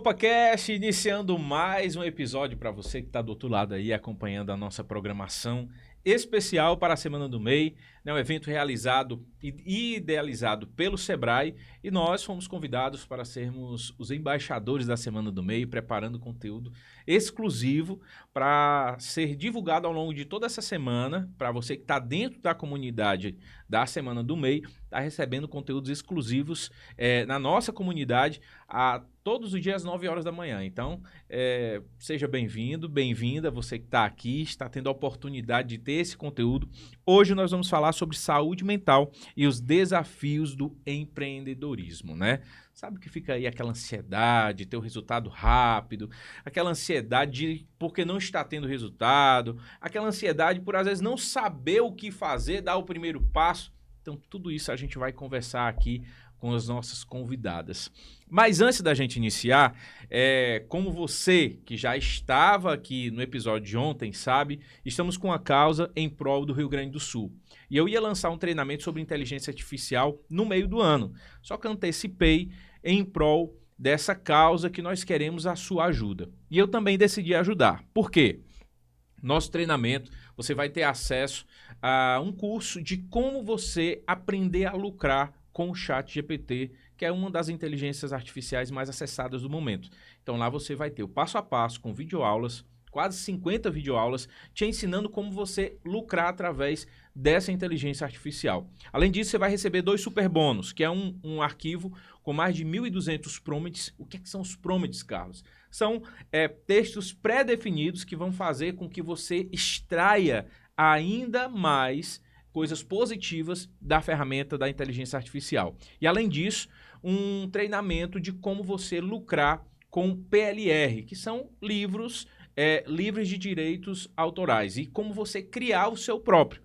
OpaCast, iniciando mais um episódio para você que está do outro lado aí acompanhando a nossa programação especial para a Semana do MEI, né, um evento realizado e idealizado pelo Sebrae, e nós fomos convidados para sermos os embaixadores da Semana do MEI, preparando conteúdo exclusivo para ser divulgado ao longo de toda essa semana, para você que está dentro da comunidade da Semana do MEI, está recebendo conteúdos exclusivos na nossa comunidade todos os dias às 9 horas da manhã. Então, seja bem-vindo, bem-vinda, você que está aqui, está tendo a oportunidade de ter esse conteúdo. Hoje nós vamos falar sobre saúde mental e os desafios do empreendedorismo, né? Sabe que fica aí aquela ansiedade, ter o resultado rápido, aquela ansiedade de porque não está tendo resultado, aquela ansiedade por às vezes não saber o que fazer, dar o primeiro passo. Então, tudo isso a gente vai conversar aqui com as nossas convidadas. Mas antes da gente iniciar, como você que já estava aqui no episódio de ontem sabe, estamos com a causa em prol do Rio Grande do Sul. E eu ia lançar um treinamento sobre inteligência artificial no meio do ano, só que antecipei em prol dessa causa que nós queremos a sua ajuda. E eu também decidi ajudar. Por quê? Nosso treinamento, você vai ter acesso a um curso de como você aprender a lucrar com o ChatGPT, que é uma das inteligências artificiais mais acessadas do momento. Então lá você vai ter o passo a passo com videoaulas, quase 50 videoaulas, te ensinando como você lucrar através dessa inteligência artificial. Além disso, você vai receber 2 super bônus, que é um arquivo com mais de 1.200 prompts. O que são os prompts, Carlos? São textos pré-definidos que vão fazer com que você extraia ainda mais coisas positivas da ferramenta da inteligência artificial. E além disso, um treinamento de como você lucrar com PLR, que são livros livres de direitos autorais, e como você criar o seu próprio.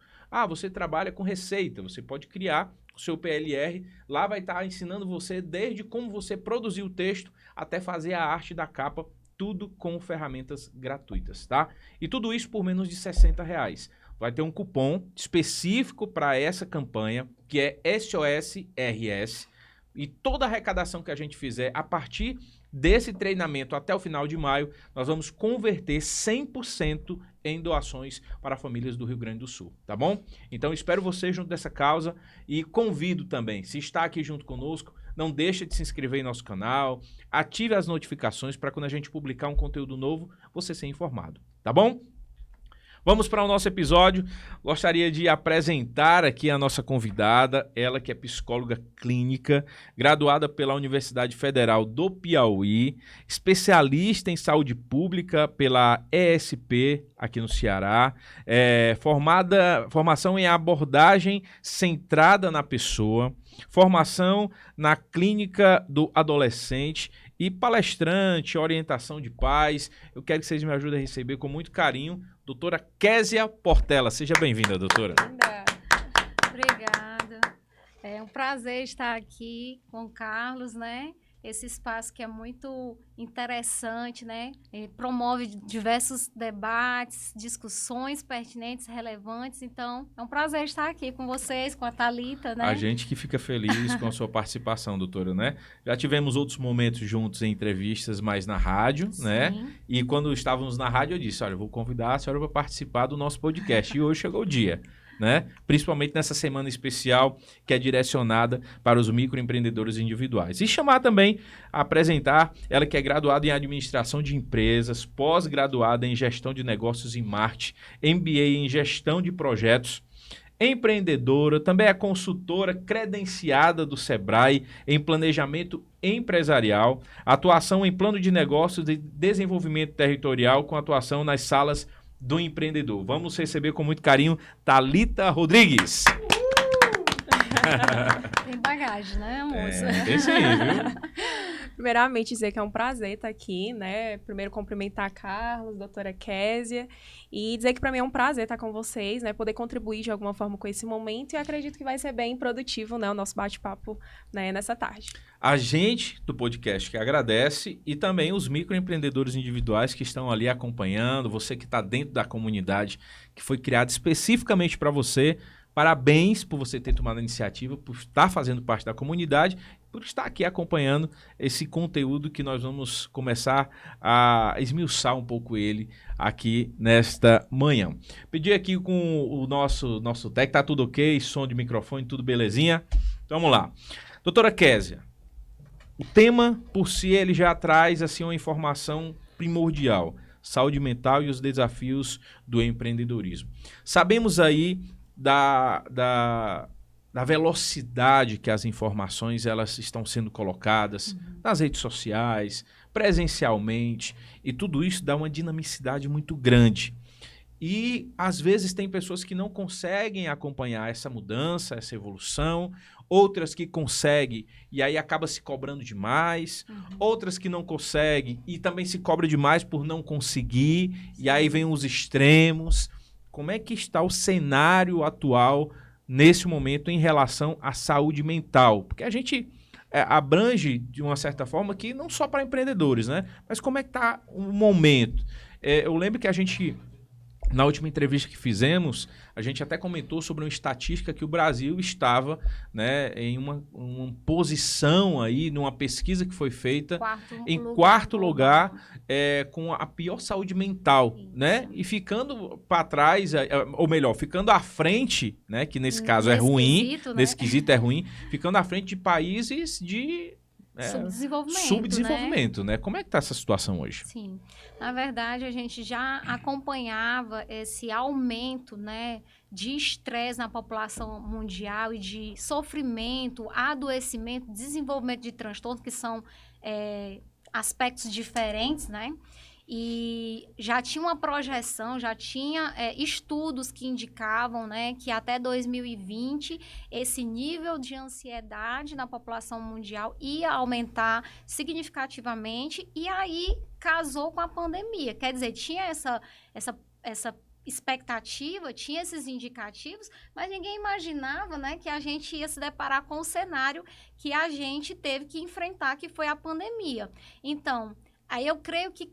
Você trabalha com receita, você pode criar o seu PLR, lá vai estar ensinando você desde como você produzir o texto até fazer a arte da capa, tudo com ferramentas gratuitas, tá? E tudo isso por menos de R$60. Vai ter um cupom específico para essa campanha, que é SOSRS, e toda a arrecadação que a gente fizer a partir desse treinamento até o final de maio, nós vamos converter 100% em doações para famílias do Rio Grande do Sul, tá bom? Então, espero você junto dessa causa e convido também, se está aqui junto conosco, não deixe de se inscrever em nosso canal, ative as notificações para quando a gente publicar um conteúdo novo, você ser informado, tá bom? Vamos para o nosso episódio. Gostaria de apresentar aqui a nossa convidada, ela que é psicóloga clínica, graduada pela Universidade Federal do Piauí, especialista em saúde pública pela ESP aqui no Ceará, formação em abordagem centrada na pessoa, formação na clínica do adolescente e palestrante, orientação de pais. Eu quero que vocês me ajudem a receber com muito carinho doutora Késia Portela. Seja bem-vinda, doutora. Linda. Obrigada. É um prazer estar aqui com o Carlos, né? Esse espaço que é muito interessante, né? Ele promove diversos debates, discussões pertinentes, relevantes. Então, é um prazer estar aqui com vocês, com a Thalita, né? A gente que fica feliz com a sua participação, doutora, né? Já tivemos outros momentos juntos em entrevistas, mais na rádio, Sim. Né? E quando estávamos na rádio, eu disse, olha, eu vou convidar a senhora para participar do nosso podcast. E hoje chegou o dia, né? Principalmente nessa semana especial que é direcionada para os microempreendedores individuais. E chamar também a apresentar ela que é graduada em administração de empresas, pós-graduada em gestão de negócios e marketing, MBA em gestão de projetos, empreendedora, também é consultora credenciada do Sebrae em planejamento empresarial, atuação em plano de negócios e desenvolvimento territorial com atuação nas salas do empreendedor. Vamos receber com muito carinho Thalita Rodrigues. Tem bagagem, né, moça? Tem sim, viu? Primeiramente, dizer que é um prazer estar aqui, né? Primeiro, cumprimentar a Carlos, doutora Késia, e dizer que para mim é um prazer estar com vocês, né? Poder contribuir de alguma forma com esse momento, e acredito que vai ser bem produtivo, né? O nosso bate-papo, né? Nessa tarde. A gente do podcast que agradece e também os microempreendedores individuais que estão ali acompanhando, você que está dentro da comunidade que foi criada especificamente para você. Parabéns por você ter tomado a iniciativa, por estar fazendo parte da comunidade. por estar aqui acompanhando esse conteúdo que nós vamos começar a esmiuçar um pouco ele aqui nesta manhã. Pedi aqui com o nosso técnico, tá tudo ok, som de microfone, tudo belezinha? Então vamos lá. Doutora Kézia, o tema por si ele já traz assim uma informação primordial, saúde mental e os desafios do empreendedorismo. Sabemos aí da velocidade que as informações elas estão sendo colocadas nas redes sociais, presencialmente, e tudo isso dá uma dinamicidade muito grande. E, às vezes, tem pessoas que não conseguem acompanhar essa mudança, essa evolução, outras que conseguem e aí acaba se cobrando demais, outras que não conseguem e também se cobra demais por não conseguir, e aí vem os extremos. Como é que está o cenário atual nesse momento em relação à saúde mental? Porque a gente abrange, de uma certa forma, que não só para empreendedores, né? Mas como é que está o momento? Eu lembro que a gente, na última entrevista que fizemos, a gente até comentou sobre uma estatística que o Brasil estava, né, em uma posição aí, numa pesquisa que foi feita, em quarto lugar com a pior saúde mental, né? E ficando para trás, ou melhor, ficando à frente, né, que nesse caso é ruim, quesito, né? Nesse quesito é ruim, ficando à frente de países de subdesenvolvimento, né? Como é que está essa situação hoje? Sim, na verdade a gente já acompanhava esse aumento, né, de estresse na população mundial e de sofrimento, adoecimento, desenvolvimento de transtornos, que são aspectos diferentes, né? E já tinha uma projeção, já tinha estudos que indicavam, né, que até 2020 esse nível de ansiedade na população mundial ia aumentar significativamente, e aí casou com a pandemia. Quer dizer, tinha essa expectativa, tinha esses indicativos, mas ninguém imaginava, né, que a gente ia se deparar com o cenário que a gente teve que enfrentar, que foi a pandemia. Então, aí eu creio que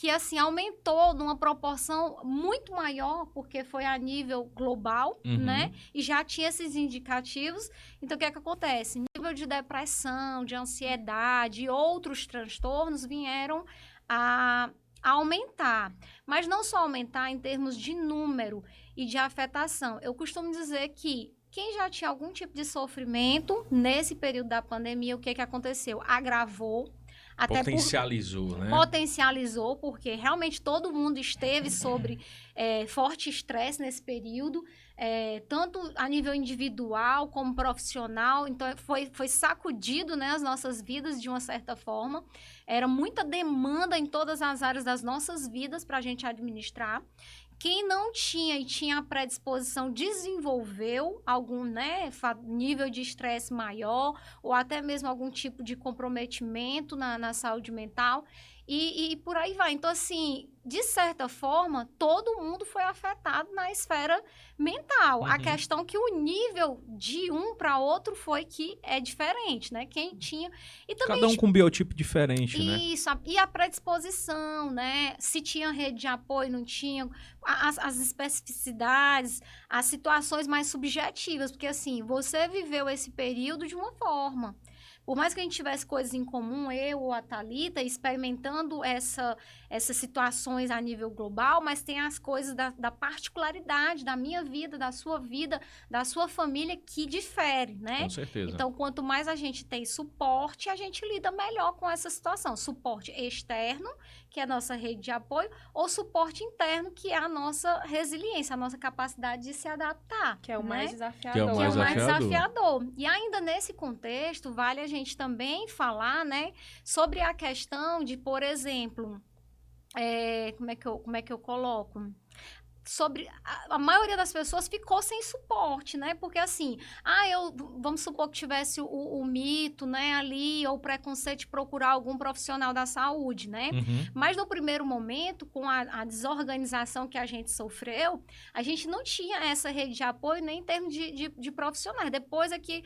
assim, aumentou numa proporção muito maior, porque foi a nível global, né? E já tinha esses indicativos. Então, o que é que acontece? Nível de depressão, de ansiedade e outros transtornos vieram a aumentar. Mas não só aumentar em termos de número e de afetação. Eu costumo dizer que quem já tinha algum tipo de sofrimento nesse período da pandemia, o que é que aconteceu? Agravou. Potencializou, porque realmente todo mundo esteve sobre forte estresse nesse período, tanto a nível individual como profissional. Então, foi sacudido, né, as nossas vidas de uma certa forma. Era muita demanda em todas as áreas das nossas vidas para a gente administrar. Quem não tinha e tinha a predisposição desenvolveu algum, né, nível de estresse maior ou até mesmo algum tipo de comprometimento na saúde mental e por aí vai. Então, assim, de certa forma, todo mundo foi afetado na esfera mental. A questão que o nível de um para outro foi que é diferente, né? Quem tinha... E também, cada um com um biotipo diferente, né? Isso, e a predisposição, né? Se tinha rede de apoio, não tinha... As especificidades, as situações mais subjetivas. Porque, assim, você viveu esse período de uma forma. Por mais que a gente tivesse coisas em comum, eu ou a Thalita, experimentando essas situações a nível global, mas tem as coisas da particularidade da minha vida, da sua família, que difere, né? Com certeza. Então, quanto mais a gente tem suporte, a gente lida melhor com essa situação. Suporte externo, que é a nossa rede de apoio, ou suporte interno, que é a nossa resiliência, a nossa capacidade de se adaptar. Que é o mais desafiador. Que é o mais desafiador. E ainda nesse contexto, vale a gente também falar, né, sobre a questão de, por exemplo, como é que eu coloco? Sobre a maioria das pessoas ficou sem suporte, né? Porque assim, vamos supor que tivesse o mito, né, ali, ou o preconceito de procurar algum profissional da saúde, né? Mas no primeiro momento, com a desorganização que a gente sofreu, a gente não tinha essa rede de apoio nem em termos de profissionais. Depois é que,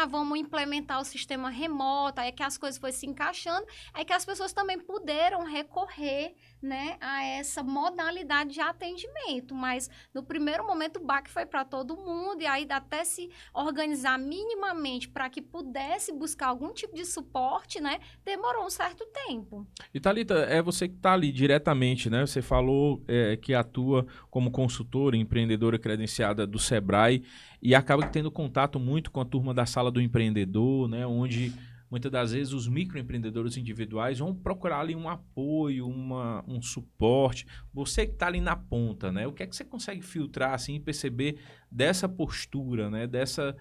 vamos implementar o sistema remoto, aí é que as coisas foram se encaixando, aí que as pessoas também puderam recorrer, né, a essa modalidade de atendimento. Mas no primeiro momento o baque foi para todo mundo, e aí até se organizar minimamente para que pudesse buscar algum tipo de suporte, né, demorou um certo tempo. E Thalita, é você que está ali diretamente, né? Você falou que atua como consultora, empreendedora credenciada do Sebrae e acaba tendo contato muito com a turma da Sala do Empreendedor, né? Onde muitas das vezes os microempreendedores individuais vão procurar ali um apoio, um suporte. Você que está ali na ponta, né? O que é que você consegue filtrar assim e perceber dessa postura, né? Dessa,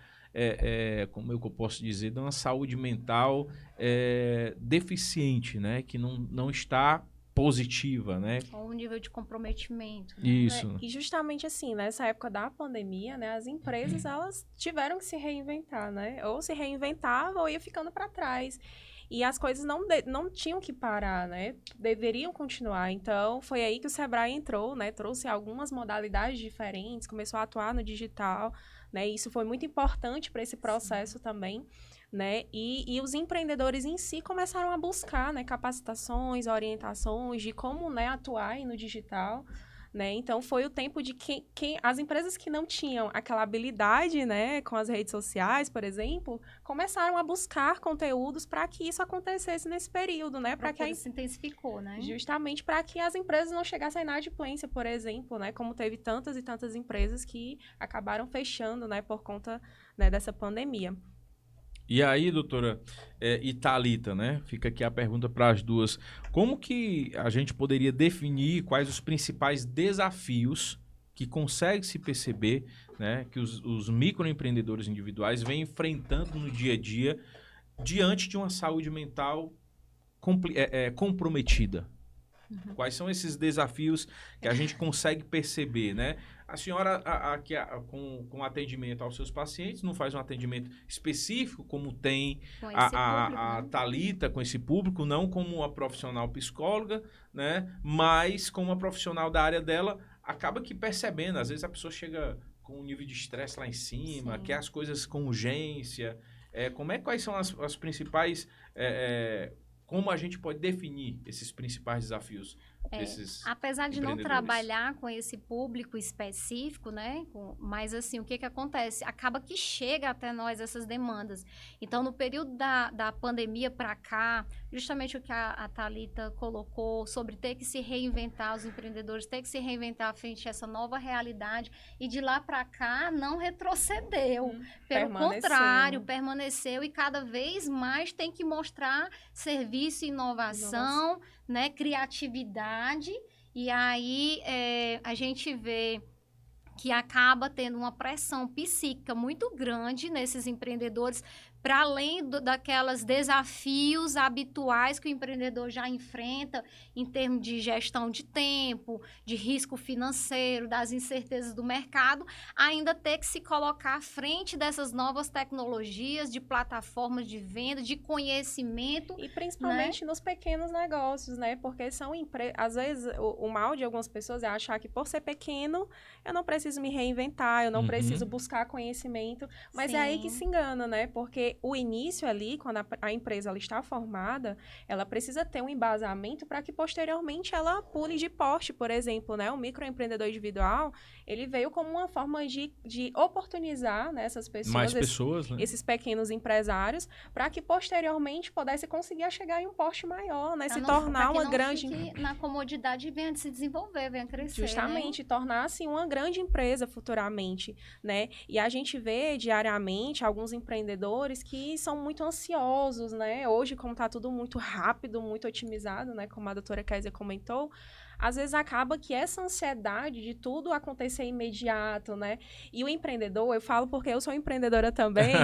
como eu posso dizer, de uma saúde mental deficiente, né? Que não está positiva, né? Com um nível de comprometimento. Né? Isso. E justamente assim, nessa época da pandemia, né, as empresas, elas tiveram que se reinventar, né? Ou se reinventavam ou ia ficando para trás. E as coisas não tinham que parar, né? Deveriam continuar. Então, foi aí que o Sebrae entrou, né? Trouxe algumas modalidades diferentes, começou a atuar no digital, né? Isso foi muito importante para esse processo também. Né? E os empreendedores em si começaram a buscar, né, capacitações, orientações de como, né, atuar aí no digital, né? Então foi o tempo de as empresas que não tinham aquela habilidade, né, com as redes sociais, por exemplo, começaram a buscar conteúdos para que isso acontecesse nesse período, né? Para que se intensificou, né? Justamente para que as empresas não chegassem à inadimplência, por exemplo, né? Como teve tantas e tantas empresas que acabaram fechando, né, por conta, né, dessa pandemia. E aí, doutora e Thalita, né? Fica aqui a pergunta para as duas. Como que a gente poderia definir quais os principais desafios que consegue se perceber, né, que os microempreendedores individuais vêm enfrentando no dia a dia diante de uma saúde mental comprometida? Uhum. Quais são esses desafios que a gente consegue perceber, né? A senhora, com atendimento aos seus pacientes, não faz um atendimento específico, como tem a Thalita com esse público, não como uma profissional psicóloga, né? Mas como uma profissional da área dela, acaba que percebendo. Às vezes a pessoa chega com um nível de estresse lá em cima, quer as coisas com urgência. Quais são as principais... como a gente pode definir esses principais desafios desses apesar de não trabalhar com esse público específico, né? Mas assim, o que acontece? Acaba que chega até nós essas demandas. Então, no período da pandemia para cá, justamente o que a Thalita colocou sobre ter que se reinventar, os empreendedores ter que se reinventar frente a essa nova realidade, e de lá para cá não retrocedeu. Pelo contrário, permaneceu e cada vez mais tem que mostrar serviço e inovação. Né, criatividade, e aí a gente vê que acaba tendo uma pressão psíquica muito grande nesses empreendedores, para além daquelas desafios habituais que o empreendedor já enfrenta em termos de gestão de tempo, de risco financeiro, das incertezas do mercado, ainda ter que se colocar à frente dessas novas tecnologias, de plataformas de venda, de conhecimento. E principalmente, né, nos pequenos negócios, né? Porque às vezes o mal de algumas pessoas é achar que por ser pequeno, eu não preciso me reinventar, eu não preciso buscar conhecimento, mas é aí que se engana, né? Porque o início ali, quando a empresa ela está formada, ela precisa ter um embasamento para que posteriormente ela pule de porte, por exemplo, né? O microempreendedor individual, ele veio como uma forma de oportunizar, né, essas pessoas, mais pessoas, né? Esses pequenos empresários, para que posteriormente pudesse conseguir chegar em um porte maior, né? Se tornar uma grande... Fique na comodidade e venha de se desenvolver, venha crescer, justamente, né? Tornar-se uma grande empresa futuramente, né? E a gente vê diariamente alguns empreendedores que são muito ansiosos, né? Hoje, como está tudo muito rápido, muito otimizado, né? Como a doutora Kézia comentou, às vezes acaba que essa ansiedade de tudo acontecer imediato, né? E o empreendedor, eu falo porque eu sou empreendedora também,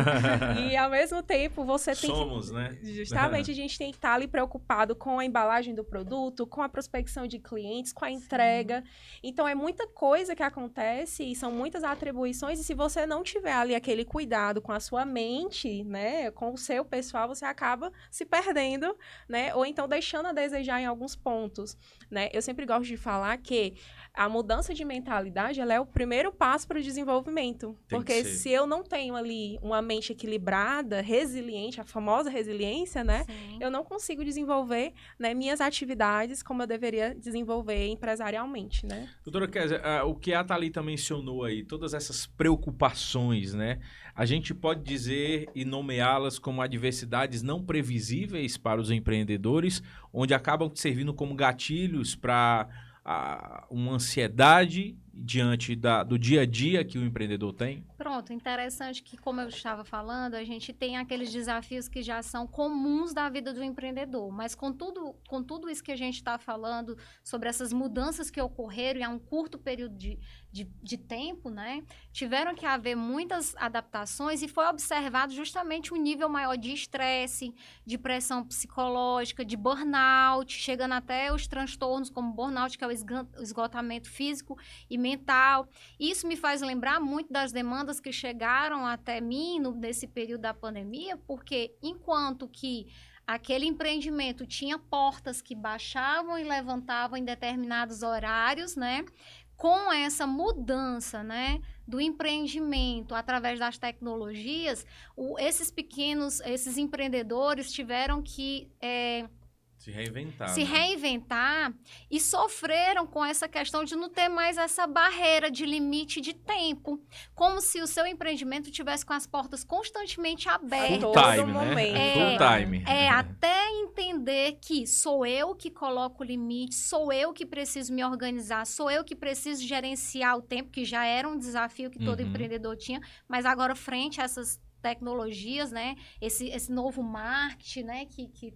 e ao mesmo tempo você tem né? Justamente, a gente tem que estar ali preocupado com a embalagem do produto, com a prospecção de clientes, com a entrega. Então, é muita coisa que acontece e são muitas atribuições, e se você não tiver ali aquele cuidado com a sua mente, né? Com o seu pessoal, você acaba se perdendo, né? Ou então deixando a desejar em alguns pontos, né? Eu sempre sempre gosto de falar que a mudança de mentalidade, ela é o primeiro passo para o desenvolvimento. Porque se eu não tenho ali uma mente equilibrada, resiliente, a famosa resiliência, né? Sim. Eu não consigo desenvolver, né, minhas atividades como eu deveria desenvolver empresarialmente, né? Doutora Kézia, o que a Thalita mencionou aí, todas essas preocupações, né? A gente pode dizer e nomeá-las como adversidades não previsíveis para os empreendedores, onde acabam servindo como gatilhos para uma ansiedade diante do dia a dia que o empreendedor tem? Pronto, interessante que, como eu estava falando, a gente tem aqueles desafios que já são comuns da vida do empreendedor, mas com tudo isso que a gente está falando, sobre essas mudanças que ocorreram em um curto período de tempo, né, tiveram que haver muitas adaptações e foi observado justamente um nível maior de estresse, de pressão psicológica, de burnout, chegando até os transtornos como burnout, que é o esgotamento físico e mental. Isso me faz lembrar muito das demandas que chegaram até mim nesse período da pandemia, porque enquanto que aquele empreendimento tinha portas que baixavam e levantavam em determinados horários, né? Com essa mudança, né, do empreendimento através das tecnologias, esses empreendedores tiveram que Se reinventar e sofreram com essa questão de não ter mais essa barreira de limite de tempo. Como se o seu empreendimento tivesse com as portas constantemente abertas. Full time, né? Full time. Até entender que sou eu que coloco o limite, sou eu que preciso me organizar, sou eu que preciso gerenciar o tempo, que já era um desafio que todo empreendedor tinha, mas agora frente a essas tecnologias, né? Esse novo marketing, né? Que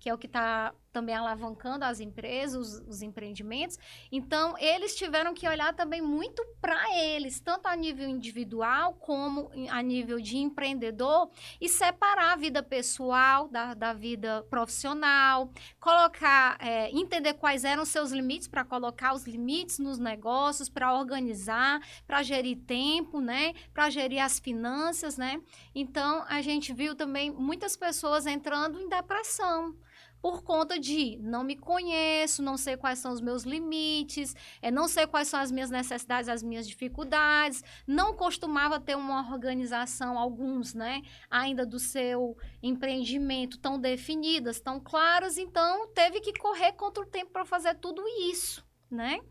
é o que está também alavancando as empresas, os empreendimentos. Então, eles tiveram que olhar também muito para eles, tanto a nível individual como a nível de empreendedor, e separar a vida pessoal da vida profissional, entender quais eram os seus limites, para colocar os limites nos negócios, para organizar, para gerir tempo, né? Para gerir as finanças, né? Então, a gente viu também muitas pessoas entrando em depressão, por conta de não me conheço, não sei quais são os meus limites, não sei quais são as minhas necessidades, as minhas dificuldades, não costumava ter uma organização, alguns, né, ainda do seu empreendimento tão definidas, tão claras, então teve que correr contra o tempo para fazer tudo isso, né?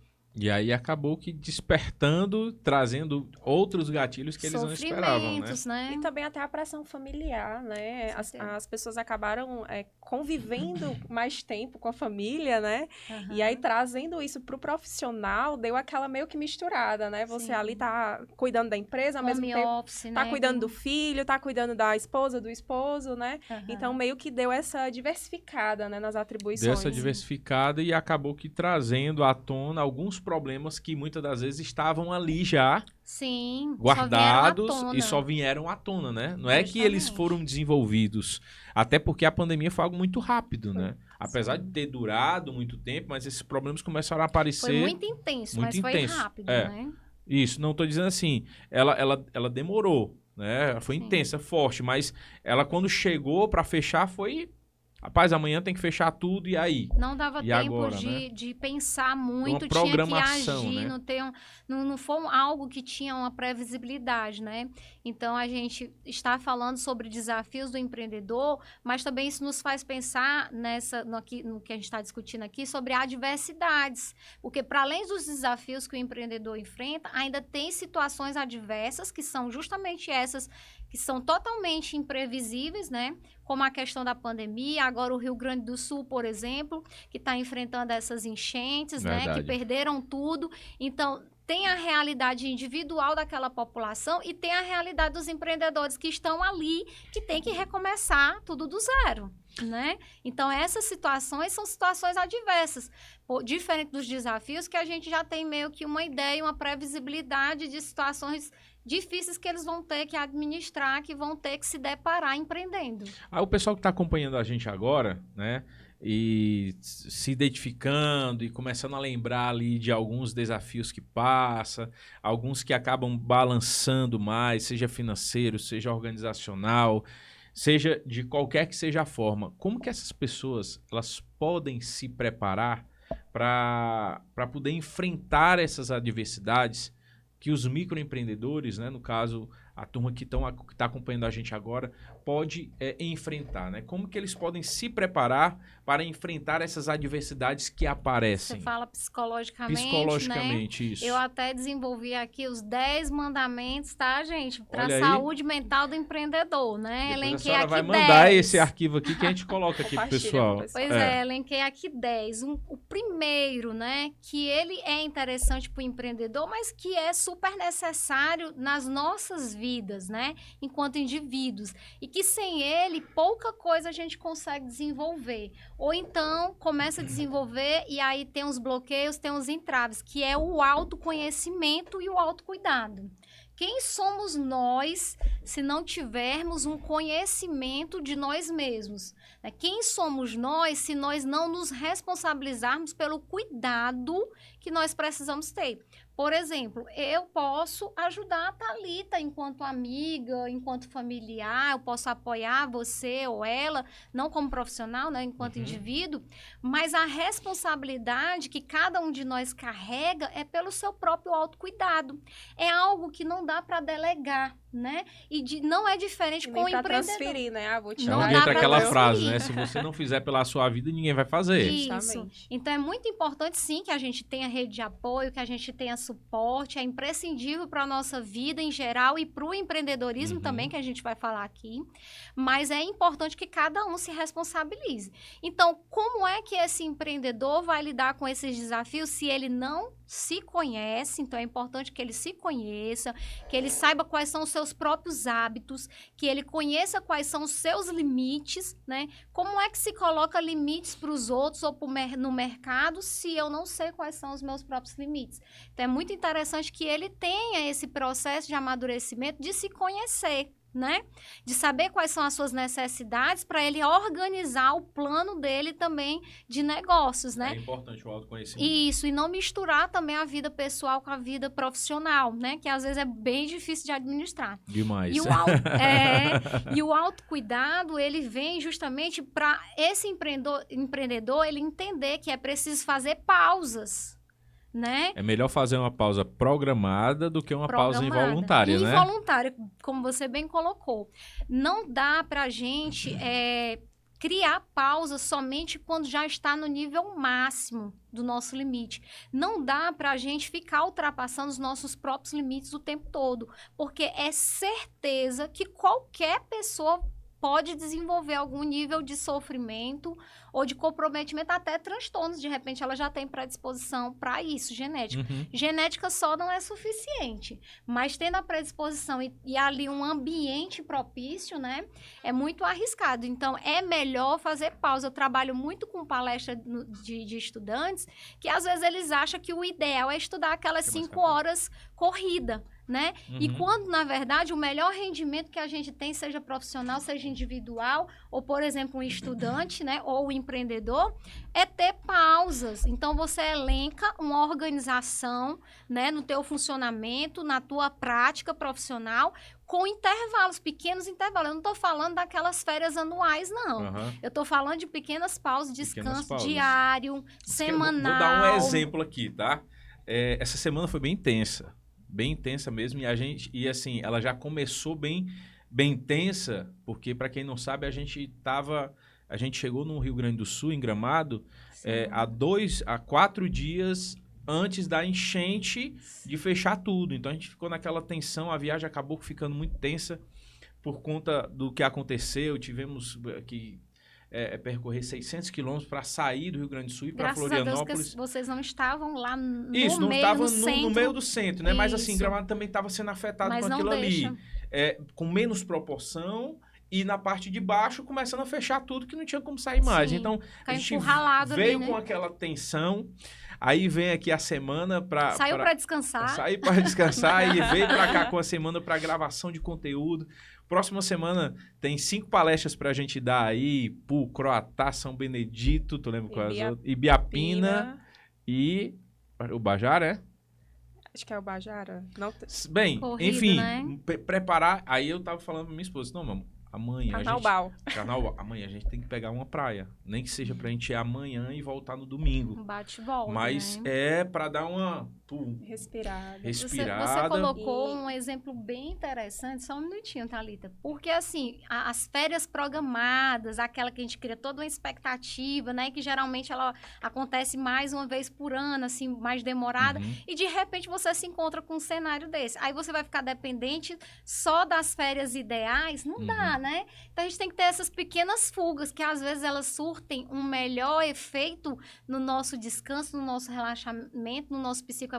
E aí acabou que despertando, trazendo outros gatilhos que eles não esperavam, né? E também até a pressão familiar, né? As pessoas acabaram convivendo mais tempo com a família, né? E aí trazendo isso pro profissional, deu aquela meio que misturada, né? Você ali tá cuidando da empresa, ao mesmo tempo tá cuidando do filho, tá cuidando da esposa, do esposo, né? Então meio que deu essa diversificada, né, nas atribuições. Deu essa diversificada e acabou que trazendo à tona alguns problemas que muitas das vezes estavam ali já guardados e só vieram à tona, né? Não é que eles foram desenvolvidos, até porque a pandemia foi algo muito rápido, né? Apesar de ter durado muito tempo, mas esses problemas começaram a aparecer... Foi muito intenso, mas foi rápido, né? Isso, não estou dizendo assim, ela demorou, né? Foi intensa, forte, mas ela quando chegou para fechar foi... Rapaz, amanhã tem que fechar tudo, e aí? Não dava tempo agora, de pensar muito, uma programação, tinha que agir, né? não foi algo que tinha uma previsibilidade, né? Então, a gente está falando sobre desafios do empreendedor, mas também isso nos faz pensar no que a gente está discutindo aqui, sobre adversidades. Porque, para além dos desafios que o empreendedor enfrenta, ainda tem situações adversas, que são justamente essas que são totalmente imprevisíveis, né? Como a questão da pandemia, agora o Rio Grande do Sul, por exemplo, que está enfrentando essas enchentes, né? Que perderam tudo. Então, tem a realidade individual daquela população e tem a realidade dos empreendedores que estão ali, que tem que recomeçar tudo do zero, né? Então, essas situações são situações adversas, diferente dos desafios que a gente já tem meio que uma ideia, uma previsibilidade de situações difíceis que eles vão ter que administrar, que vão ter que se deparar empreendendo. O pessoal que está acompanhando a gente agora, né, e se identificando e começando a lembrar ali de alguns desafios que passa, alguns que acabam balançando mais, seja financeiro, seja organizacional, seja de qualquer que seja a forma. Como que essas pessoas elas podem se preparar para poder enfrentar essas adversidades que os microempreendedores, né, no caso, a turma que está acompanhando a gente agora, pode enfrentar, né? Como que eles podem se preparar para enfrentar essas adversidades que aparecem? Você fala psicologicamente, Psicologicamente, né? isso. Eu até desenvolvi aqui os 10 mandamentos, tá, gente? Para a Olha aí. saúde mental do empreendedor, né? Depois a Elenquei senhora aqui vai 10. mandar esse arquivo aqui que a gente coloca aqui pro Compartilha pessoal. com o pessoal. Pois é, elenquei aqui 10. O primeiro, né, que ele é interessante para o empreendedor, mas que é super necessário nas nossas vidas, né, enquanto indivíduos. E que sem ele, pouca coisa a gente consegue desenvolver. Ou então, começa a desenvolver e aí tem uns bloqueios, tem uns entraves, que é o autoconhecimento e o autocuidado. Quem somos nós se não tivermos um conhecimento de nós mesmos? Quem somos nós se nós não nos responsabilizarmos pelo cuidado que nós precisamos ter? Por exemplo, eu posso ajudar a Thalita enquanto amiga, enquanto familiar, eu posso apoiar você ou ela, não como profissional, né, enquanto indivíduo, mas a responsabilidade que cada um de nós carrega é pelo seu próprio autocuidado. É algo que não dá para delegar, né? E não é diferente com o empreendedor. Transferir, né? Vou te Não Não dá entra pra aquela transferir. frase, né? Se você não fizer pela sua vida, ninguém vai fazer. Isso. Justamente. Então, é muito importante, sim, que a gente tenha rede de apoio, que a gente tenha suporte. É imprescindível para a nossa vida em geral e para o empreendedorismo também, que a gente vai falar aqui. Mas é importante que cada um se responsabilize. Então, como é que esse empreendedor vai lidar com esses desafios se ele não se conhece? Então, é importante que ele se conheça, que ele saiba quais são os seus próprios hábitos, que ele conheça quais são os seus limites, né? Como é que se coloca limites para os outros ou no mercado se eu não sei quais são os meus próprios limites? Então, é muito interessante que ele tenha esse processo de amadurecimento, de se conhecer, né? De saber quais são as suas necessidades para ele organizar o plano dele também de negócios, né? É importante o autoconhecimento. Isso, e não misturar também a vida pessoal com a vida profissional, né? Que às vezes é bem difícil de administrar. Demais. E o autocuidado, ele vem justamente para esse empreendedor ele entender que é preciso fazer pausas, né? É melhor fazer uma pausa programada do que uma pausa involuntária, né? Involuntária, como você bem colocou. Não dá para a gente criar pausa somente quando já está no nível máximo do nosso limite. Não dá para a gente ficar ultrapassando os nossos próprios limites o tempo todo, porque é certeza que qualquer pessoa pode desenvolver algum nível de sofrimento ou de comprometimento, até transtornos. De repente, ela já tem predisposição para isso, genética. Genética só não é suficiente, mas tendo a predisposição e ali um ambiente propício, né, é muito arriscado. Então, é melhor fazer pausa. Eu trabalho muito com palestra de estudantes que, às vezes, eles acham que o ideal é estudar aquelas 5 horas corrida, né? E quando, na verdade, o melhor rendimento que a gente tem, seja profissional, seja individual, ou, por exemplo, um estudante, né, ou um empreendedor, é ter pausas. Então, você elenca uma organização, né, no teu funcionamento, na tua prática profissional, com intervalos, pequenos intervalos. Eu não estou falando daquelas férias anuais, não. Eu estou falando de pequenas pausas, descanso diário, semanal. Vou dar um exemplo aqui, tá? Essa semana foi bem intensa mesmo, e assim, ela já começou bem tensa, porque para quem não sabe, a gente chegou no Rio Grande do Sul, em Gramado, há 4 dias antes da enchente de fechar tudo. Então a gente ficou naquela tensão, a viagem acabou ficando muito tensa por conta do que aconteceu. Tivemos que percorrer 600 quilômetros para sair do Rio Grande do Sul e para Florianópolis. Graças a Deus que vocês não estavam lá no meio do centro, né? Isso. Mas assim, Gramado também estava sendo afetado com aquilo ali. Com menos proporção e na parte de baixo começando a fechar tudo que não tinha como sair mais. Então, a gente veio ali, né, com aquela tensão. Aí vem aqui a semana para... Saiu para descansar. Sair para descansar e veio para cá com a semana para gravação de conteúdo. Próxima semana tem 5 palestras pra gente dar aí, Croatá, São Benedito, tu lembra quais outras? Ibiapina e o Bajara, Acho que é o Bajara. Não Bem, corrido, enfim, né? preparar. Aí eu tava falando pra minha esposa, não, mano, amanhã amanhã a gente tem que pegar uma praia. Nem que seja pra gente ir amanhã e voltar no domingo. Um bate e volta, Mas né? é pra dar uma Respirada. Você colocou um exemplo bem interessante, só um minutinho, Thalita. Porque, assim, as férias programadas, aquela que a gente cria toda uma expectativa, né? Que geralmente ela acontece mais uma vez por ano, assim, mais demorada. E, de repente, você se encontra com um cenário desse. Aí você vai ficar dependente só das férias ideais? Não dá, né? Então, a gente tem que ter essas pequenas fugas, que às vezes elas surtem um melhor efeito no nosso descanso, no nosso relaxamento, no nosso psicoemocional,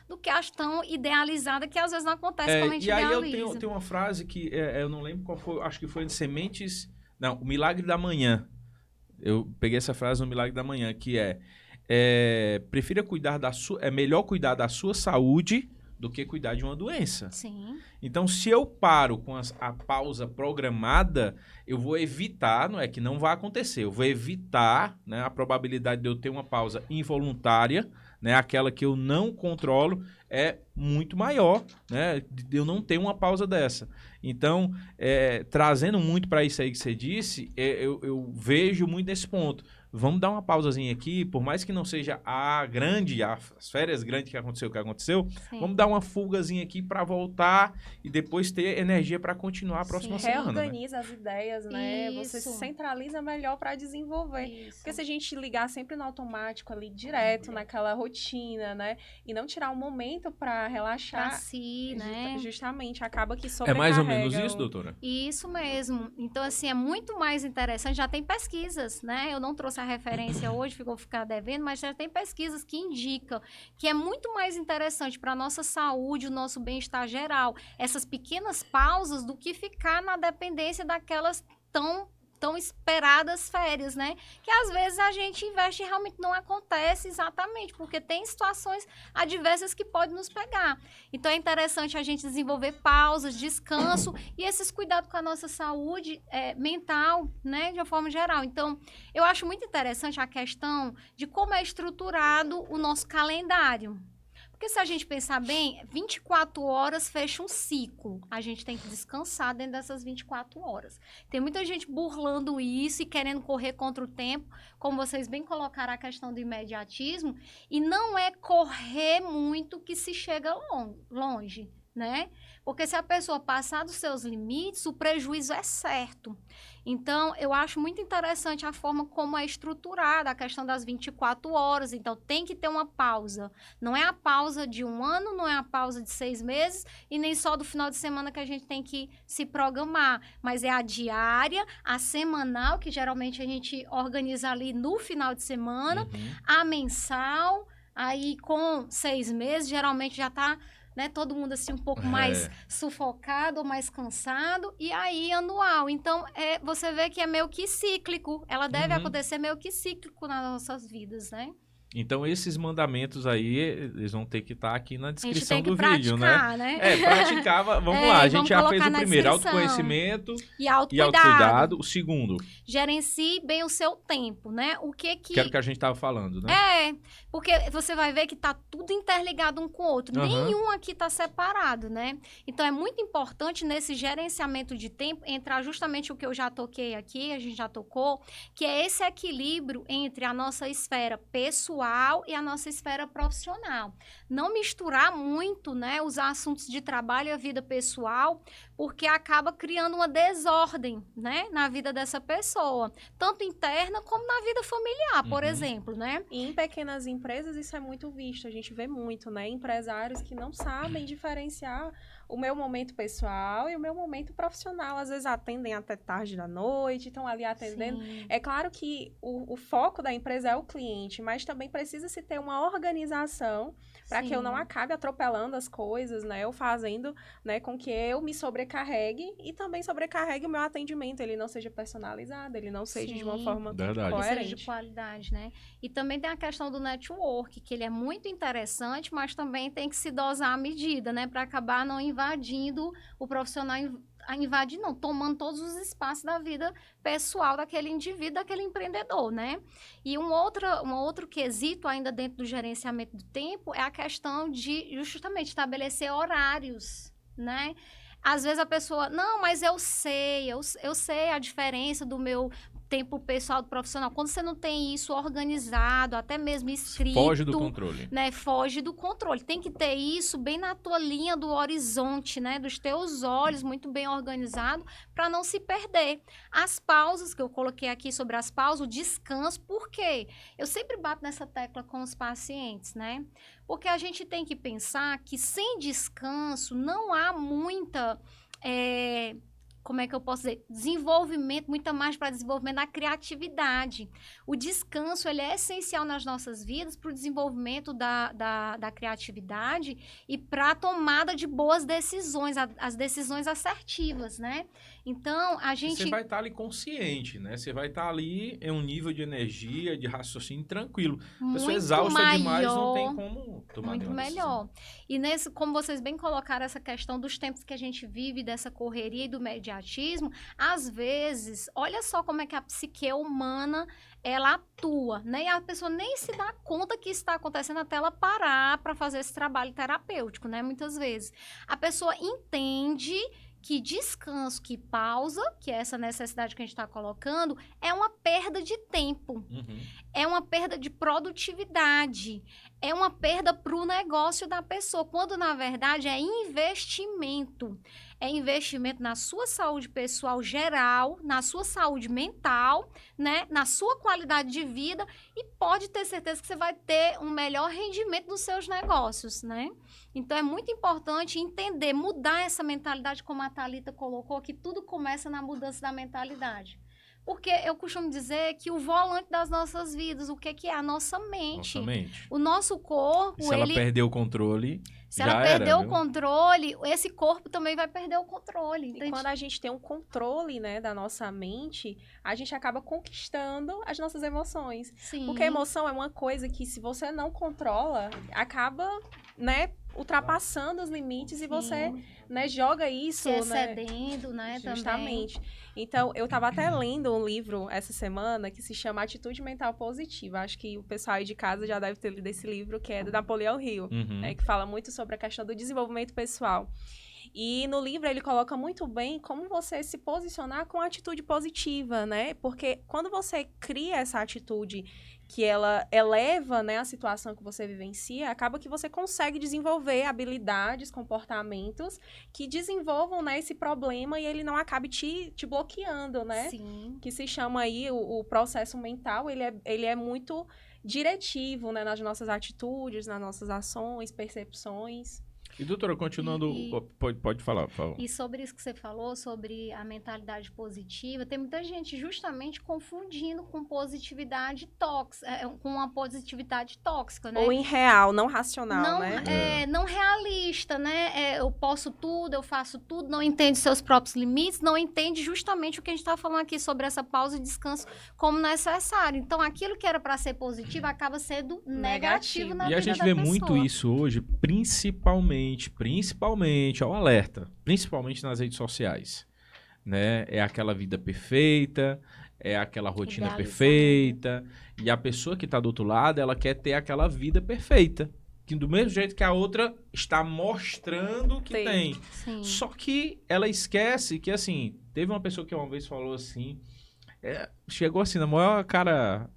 do que as tão idealizada, que às vezes não acontece como a gente idealiza. E aí eu tenho uma frase que eu não lembro qual foi, acho que foi de Sementes... Não, O Milagre da Manhã. Eu peguei essa frase no Milagre da Manhã, que prefira cuidar é melhor cuidar da sua saúde do que cuidar de uma doença. Sim. Então, se eu paro com a pausa programada, eu vou evitar, não é que não vai acontecer, eu vou evitar, né, a probabilidade de eu ter uma pausa involuntária, né, aquela que eu não controlo, é muito maior, né, de eu não ter uma pausa dessa. Então, trazendo muito para isso aí que você disse, eu vejo muito nesse ponto. Vamos dar uma pausazinha aqui, por mais que não seja as férias grandes que aconteceu, Sim. Vamos dar uma fugazinha aqui para voltar e depois ter energia para continuar a próxima semana. Reorganiza, né, as ideias, né? Isso. Você se centraliza melhor para desenvolver. Isso. Porque se a gente ligar sempre no automático ali, direto, naquela rotina, né? E não tirar um momento para relaxar. Pra si, né? Justamente, acaba que É sobrecarrega. mais ou menos isso, doutora? Isso mesmo. Então, assim, é muito mais interessante. Já tem pesquisas, né? Eu não trouxe a referência hoje, ficar devendo, mas já tem pesquisas que indicam que é muito mais interessante para a nossa saúde, o nosso bem-estar geral, essas pequenas pausas, do que ficar na dependência daquelas tão esperadas férias, né? Que às vezes a gente investe e realmente não acontece exatamente, porque tem situações adversas que podem nos pegar. Então é interessante a gente desenvolver pausas, descanso e esses cuidados com a nossa saúde mental, né? De uma forma geral. Então, eu acho muito interessante a questão de como é estruturado o nosso calendário. Porque se a gente pensar bem, 24 horas fecha um ciclo. A gente tem que descansar dentro dessas 24 horas. Tem muita gente burlando isso e querendo correr contra o tempo, como vocês bem colocaram a questão do imediatismo, e não é correr muito que se chega longe, né? Porque se a pessoa passar dos seus limites, o prejuízo é certo. Então, eu acho muito interessante a forma como é estruturada a questão das 24 horas. Então, tem que ter uma pausa. Não é a pausa de um ano, não é a pausa de 6 meses e nem só do final de semana que a gente tem que se programar. Mas é a diária, a semanal, que geralmente a gente organiza ali no final de semana, a mensal, aí com 6 meses, geralmente já está... Né, todo mundo assim um pouco mais sufocado ou mais cansado, e aí anual. Então, você vê que é meio que cíclico. Ela deve acontecer meio que cíclico nas nossas vidas, né? Então, esses mandamentos aí, eles vão ter que estar aqui na descrição do vídeo, né? Praticar, vamos lá. A gente já fez o primeiro, autoconhecimento e autocuidado. O segundo, gerencie bem o seu tempo, né? O que era o que a gente estava falando, né? Porque você vai ver que tá tudo interligado um com o outro. Nenhum aqui tá separado, né? Então, é muito importante nesse gerenciamento de tempo entrar justamente o que eu já toquei aqui, a gente já tocou, que é esse equilíbrio entre a nossa esfera pessoal e a nossa esfera profissional. Não misturar muito, né, os assuntos de trabalho e a vida pessoal, porque acaba criando uma desordem, né, na vida dessa pessoa, tanto interna como na vida familiar, por exemplo, né? E em pequenas empresas isso é muito visto, a gente vê muito, né, empresários que não sabem diferenciar o meu momento pessoal e o meu momento profissional. Às vezes atendem até tarde da noite, estão ali atendendo. Sim. É claro que o foco da empresa é o cliente, mas também precisa se ter uma organização para que eu não acabe atropelando as coisas, né? Ou fazendo, né, com que eu me sobrecarregue e também sobrecarregue o meu atendimento. Ele não seja personalizado, ele não seja de uma forma coerente. Seja de qualidade, né? E também tem a questão do network, que ele é muito interessante, mas também tem que se dosar à medida, né? Para acabar não invadindo o profissional, tomando todos os espaços da vida pessoal daquele indivíduo, daquele empreendedor, né? E um outro quesito ainda dentro do gerenciamento do tempo é a questão de justamente estabelecer horários, né? Às vezes a pessoa, não, mas eu sei a diferença do meu tempo pessoal do profissional. Quando você não tem isso organizado, até mesmo escrito... Foge do controle. Né? Foge do controle. Tem que ter isso bem na tua linha do horizonte, né? Dos teus olhos, muito bem organizado, para não se perder. As pausas, que eu coloquei aqui sobre as pausas, o descanso, por quê? Eu sempre bato nessa tecla com os pacientes, né? Porque a gente tem que pensar que sem descanso não há muita... como é que eu posso dizer? Desenvolvimento, muita margem para desenvolvimento da criatividade. O descanso, ele é essencial nas nossas vidas para o desenvolvimento da criatividade e para a tomada de boas decisões, as decisões assertivas, né? Então, a gente... Você vai estar ali consciente, né? Você vai estar ali em um nível de energia, de raciocínio tranquilo. A pessoa exausta demais, não tem como tomar muito melhor. E nesse, como vocês bem colocaram essa questão dos tempos que a gente vive, dessa correria e do mediatismo, às vezes, olha só como é que a psique humana, ela atua, né? E a pessoa nem se dá conta que isso está acontecendo até ela parar para fazer esse trabalho terapêutico, né? Muitas vezes. A pessoa entende que descanso, que pausa, que é essa necessidade que a gente está colocando, é uma perda de tempo, é uma perda de produtividade, é uma perda para o negócio da pessoa, quando na verdade é investimento. É investimento na sua saúde pessoal geral, na sua saúde mental, né? Na sua qualidade de vida e pode ter certeza que você vai ter um melhor rendimento nos seus negócios, né? Então, é muito importante entender, mudar essa mentalidade, como a Thalita colocou, que tudo começa na mudança da mentalidade. Porque eu costumo dizer que o volante das nossas vidas, o que é a nossa mente. O nosso corpo, se ela perder o controle, se ela perder o controle, esse corpo também vai perder o controle. Então, quando a gente tem um controle, né, da nossa mente, a gente acaba conquistando as nossas emoções. Sim. Porque a emoção é uma coisa que, se você não controla, acaba, né, ultrapassando os limites. Sim. E você, né, joga isso, se excedendo, né, justamente. Também. Então, eu estava até lendo um livro essa semana que se chama Atitude Mental Positiva. Acho que o pessoal aí de casa já deve ter lido esse livro, que é do Napoleão Hill, né, que fala muito sobre a questão do desenvolvimento pessoal. E no livro ele coloca muito bem como você se posicionar com atitude positiva, né? Porque quando você cria essa atitude que ela eleva, né, a situação que você vivencia, acaba que você consegue desenvolver habilidades, comportamentos que desenvolvam, né, esse problema e ele não acabe te bloqueando, né? Sim. Que se chama aí o processo mental, ele é muito diretivo, né, nas nossas atitudes, nas nossas ações, percepções. E, doutora, continuando, pode falar, por favor. E sobre isso que você falou, sobre a mentalidade positiva, tem muita gente justamente confundindo com positividade tóxica, com uma positividade tóxica, né? Ou irreal, não racional, não, né? Não realista, né? Eu posso tudo, eu faço tudo, não entende seus próprios limites, não entende justamente o que a gente está falando aqui sobre essa pausa e descanso como necessário. Então, aquilo que era para ser positivo acaba sendo negativo na vida da pessoa. E a gente vê muito isso hoje, principalmente ao alerta, principalmente nas redes sociais, né? É aquela vida perfeita, é aquela rotina perfeita, e a pessoa que está do outro lado, ela quer ter aquela vida perfeita, que do mesmo jeito que a outra está mostrando que tem. Sim. Só que ela esquece que, assim, teve uma pessoa que uma vez falou assim, chegou assim, na maior cara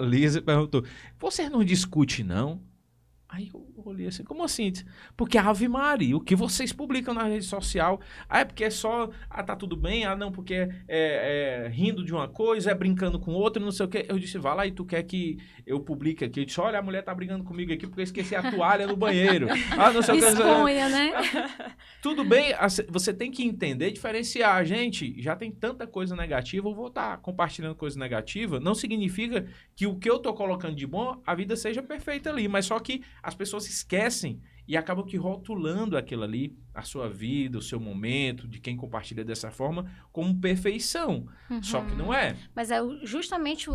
lisa, e perguntou, você não discute, não? Aí eu olhei assim, como assim? Porque Ave Maria, o que vocês publicam na rede social, é porque é só, tá tudo bem, não, porque é rindo de uma coisa, é brincando com outra, não sei o quê. Eu disse, vai lá e tu quer que eu publique aqui? Eu disse, olha, a mulher tá brigando comigo aqui porque eu esqueci a toalha no banheiro. Não sei o que. Exponha, né? Tudo bem, você tem que entender, diferenciar. Gente, já tem tanta coisa negativa, eu vou estar compartilhando coisa negativa, não significa que o que eu tô colocando de bom, a vida seja perfeita ali, mas só que as pessoas esquecem e acabam que rotulando aquilo ali, a sua vida, o seu momento, de quem compartilha dessa forma, como perfeição. Só que não é. Mas é justamente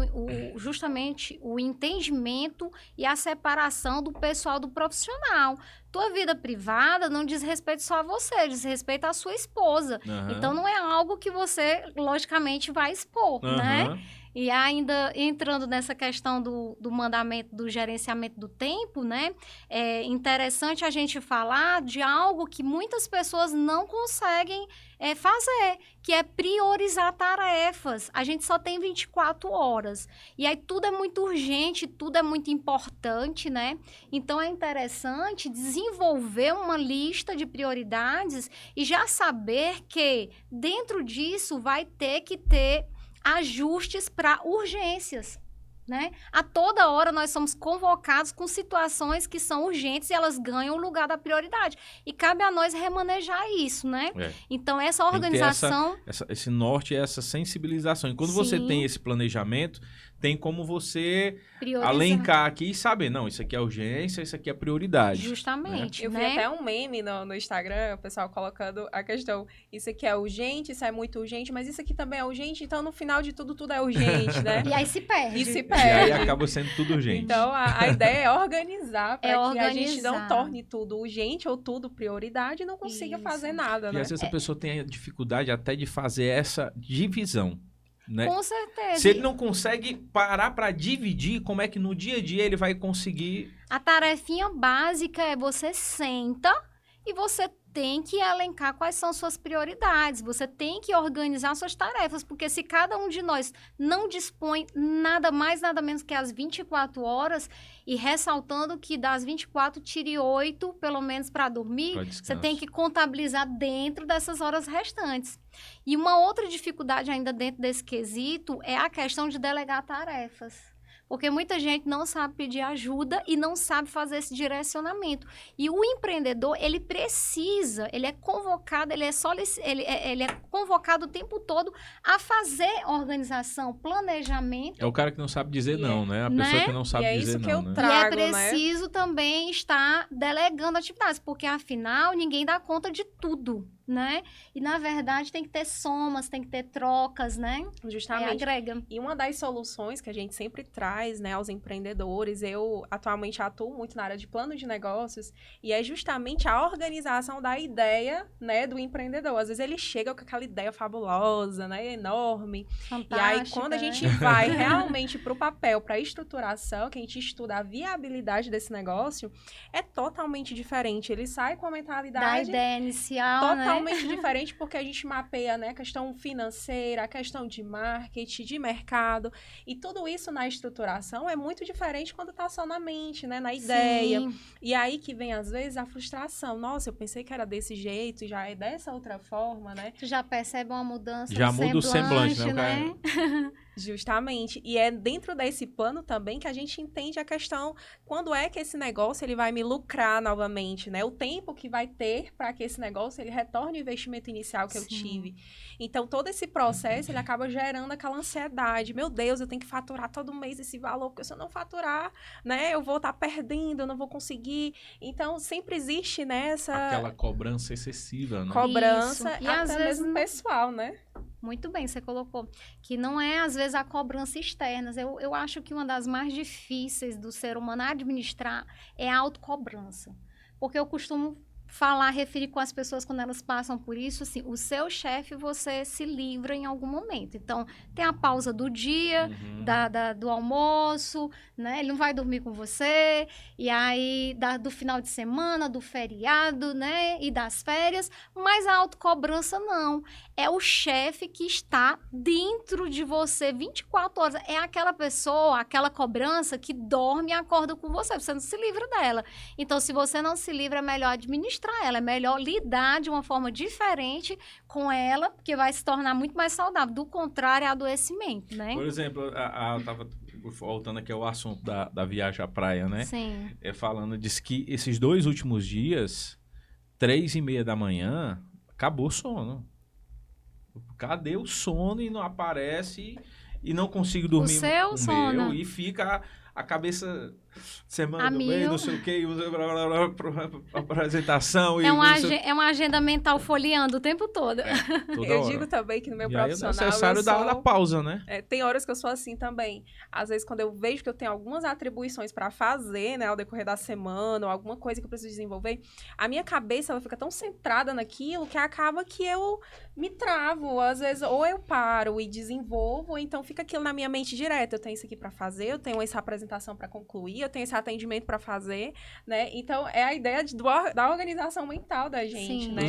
o entendimento e a separação do pessoal do profissional. Tua vida privada não diz respeito só a você, diz respeito à sua esposa. Então, não é algo que você, logicamente, vai expor, né? E ainda entrando nessa questão do mandamento, do gerenciamento do tempo, né? É interessante a gente falar de algo que muitas pessoas não conseguem fazer, que é priorizar tarefas. A gente só tem 24 horas. E aí tudo é muito urgente, tudo é muito importante, né? Então é interessante desenvolver uma lista de prioridades e já saber que dentro disso vai ter que ter ajustes para urgências, né? A toda hora nós somos convocados com situações que são urgentes e elas ganham o lugar da prioridade. E cabe a nós remanejar isso, né? Então, essa organização... Esse norte, essa sensibilização. E quando você tem esse planejamento, tem como você alencar aqui e saber, não, isso aqui é urgência, isso aqui é prioridade. Justamente, né? Eu vi até um meme no Instagram, o pessoal colocando a questão, isso aqui é urgente, isso é muito urgente, mas isso aqui também é urgente, então no final de tudo, tudo é urgente, né? E aí se perde. E aí acaba sendo tudo urgente. Então, a ideia é organizar para que a gente não torne tudo urgente ou tudo prioridade e não consiga fazer nada, né? E às vezes a pessoa tem dificuldade até de fazer essa divisão. Né? Com certeza. Se ele não consegue parar para dividir, como é que no dia a dia ele vai conseguir? A tarefinha básica é você senta e você tem que elencar quais são suas prioridades. Você tem que organizar suas tarefas, porque se cada um de nós não dispõe nada mais, nada menos que as 24 horas, e ressaltando que das 24, tire 8, pelo menos, para dormir, você tem que contabilizar dentro dessas horas restantes. E uma outra dificuldade ainda dentro desse quesito é a questão de delegar tarefas. Porque muita gente não sabe pedir ajuda e não sabe fazer esse direcionamento. E o empreendedor, ele precisa, ele é convocado, ele é convocado o tempo todo a fazer organização, planejamento. É o cara que não sabe dizer não, né? A pessoa que não sabe dizer não. Eu trago, e é preciso também estar delegando atividades, porque afinal ninguém dá conta de tudo, né? E na verdade tem que ter somas, tem que ter trocas, né? Justamente. Agrega. E uma das soluções que a gente sempre traz, né, aos empreendedores, eu atualmente atuo muito na área de plano de negócios, e é justamente a organização da ideia, né, do empreendedor. Às vezes ele chega com aquela ideia fabulosa, né, enorme. Fantástica. E aí quando a gente vai realmente para o papel, para a estruturação, que a gente estuda a viabilidade desse negócio, é totalmente diferente. Ele sai com a mentalidade da ideia inicial, totalmente diferente, porque a gente mapeia, né, a questão financeira, a questão de marketing, de mercado, e tudo isso na estruturação é muito diferente quando tá só na mente, né, na ideia. Sim. E aí que vem, às vezes, a frustração. Nossa, eu pensei que era desse jeito, e já é dessa outra forma, né? Tu já percebe uma mudança já no muda o semblante, né? Justamente. E é dentro desse plano também que a gente entende a questão, quando é que esse negócio ele vai me lucrar novamente, né? O tempo que vai ter para que esse negócio ele retorne o investimento inicial que eu tive. Então, todo esse processo, ele acaba gerando aquela ansiedade. Meu Deus, eu tenho que faturar todo mês esse valor, porque se eu não faturar, né, eu vou estar perdendo, eu não vou conseguir. Então, sempre existe, né, aquela cobrança excessiva, né? Cobrança, e até às mesmo vezes pessoal, né? Muito bem, você colocou que não é, às vezes, a cobrança externa. Eu acho que uma das mais difíceis do ser humano administrar é a autocobrança. Porque eu costumo referir com as pessoas quando elas passam por isso, assim, o seu chefe você se livra em algum momento. Então, tem a pausa do dia, do almoço, né? Ele não vai dormir com você, e aí do final de semana, do feriado, né? E das férias, mas a autocobrança não. É o chefe que está dentro de você 24 horas. É aquela pessoa, aquela cobrança que dorme e acorda com você não se livra dela. Então, se você não se livra, é melhor administrar ela, é melhor lidar de uma forma diferente com ela, porque vai se tornar muito mais saudável. Do contrário, é adoecimento, né? Por exemplo, eu tava voltando aqui ao assunto da viagem à praia, né? Sim. Disse que esses 2 últimos dias, 3:30 da manhã, acabou o sono. Cadê o sono e não aparece e não consigo dormir o seu sono. meu, e fica a cabeça semana do mês, não sei o que, apresentação. É uma agenda mental folheando o tempo todo. Eu digo também que no meu profissional... É necessário dar a pausa, né? Tem horas que eu sou assim também. Às vezes, quando eu vejo que eu tenho algumas atribuições para fazer, né, ao decorrer da semana, ou alguma coisa que eu preciso desenvolver, a minha cabeça ela fica tão centrada naquilo que acaba que eu me travo. Às vezes, ou eu paro e desenvolvo, ou então fica aquilo na minha mente direto. Eu tenho isso aqui para fazer, eu tenho essa apresentação para concluir, eu tenho esse atendimento para fazer, né? Então, é a ideia da organização mental da gente, Sim. né?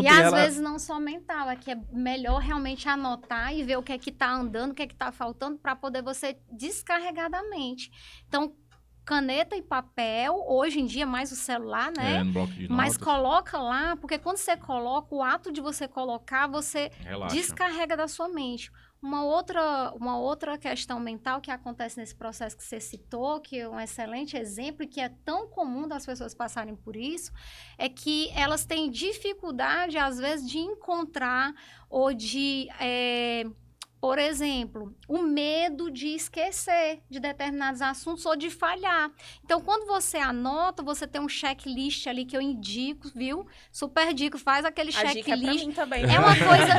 E às vezes não só mental, é que é melhor realmente anotar e ver o que é que tá andando, o que é que tá faltando, para poder você descarregar da mente. Então, caneta e papel, hoje em dia mais o celular, né? No bloco de notas. Mas coloca lá, porque quando você coloca, o ato de você colocar, você Relaxa. descarrega da sua mente. Uma outra questão mental que acontece nesse processo que você citou, que é um excelente exemplo e que é tão comum das pessoas passarem por isso, é que elas têm dificuldade, às vezes, de encontrar ou de... por exemplo, o medo de esquecer de determinados assuntos ou de falhar. Então, quando você anota, você tem um checklist ali que eu indico, viu? Super dico, faz aquele checklist. Dica é pra mim também.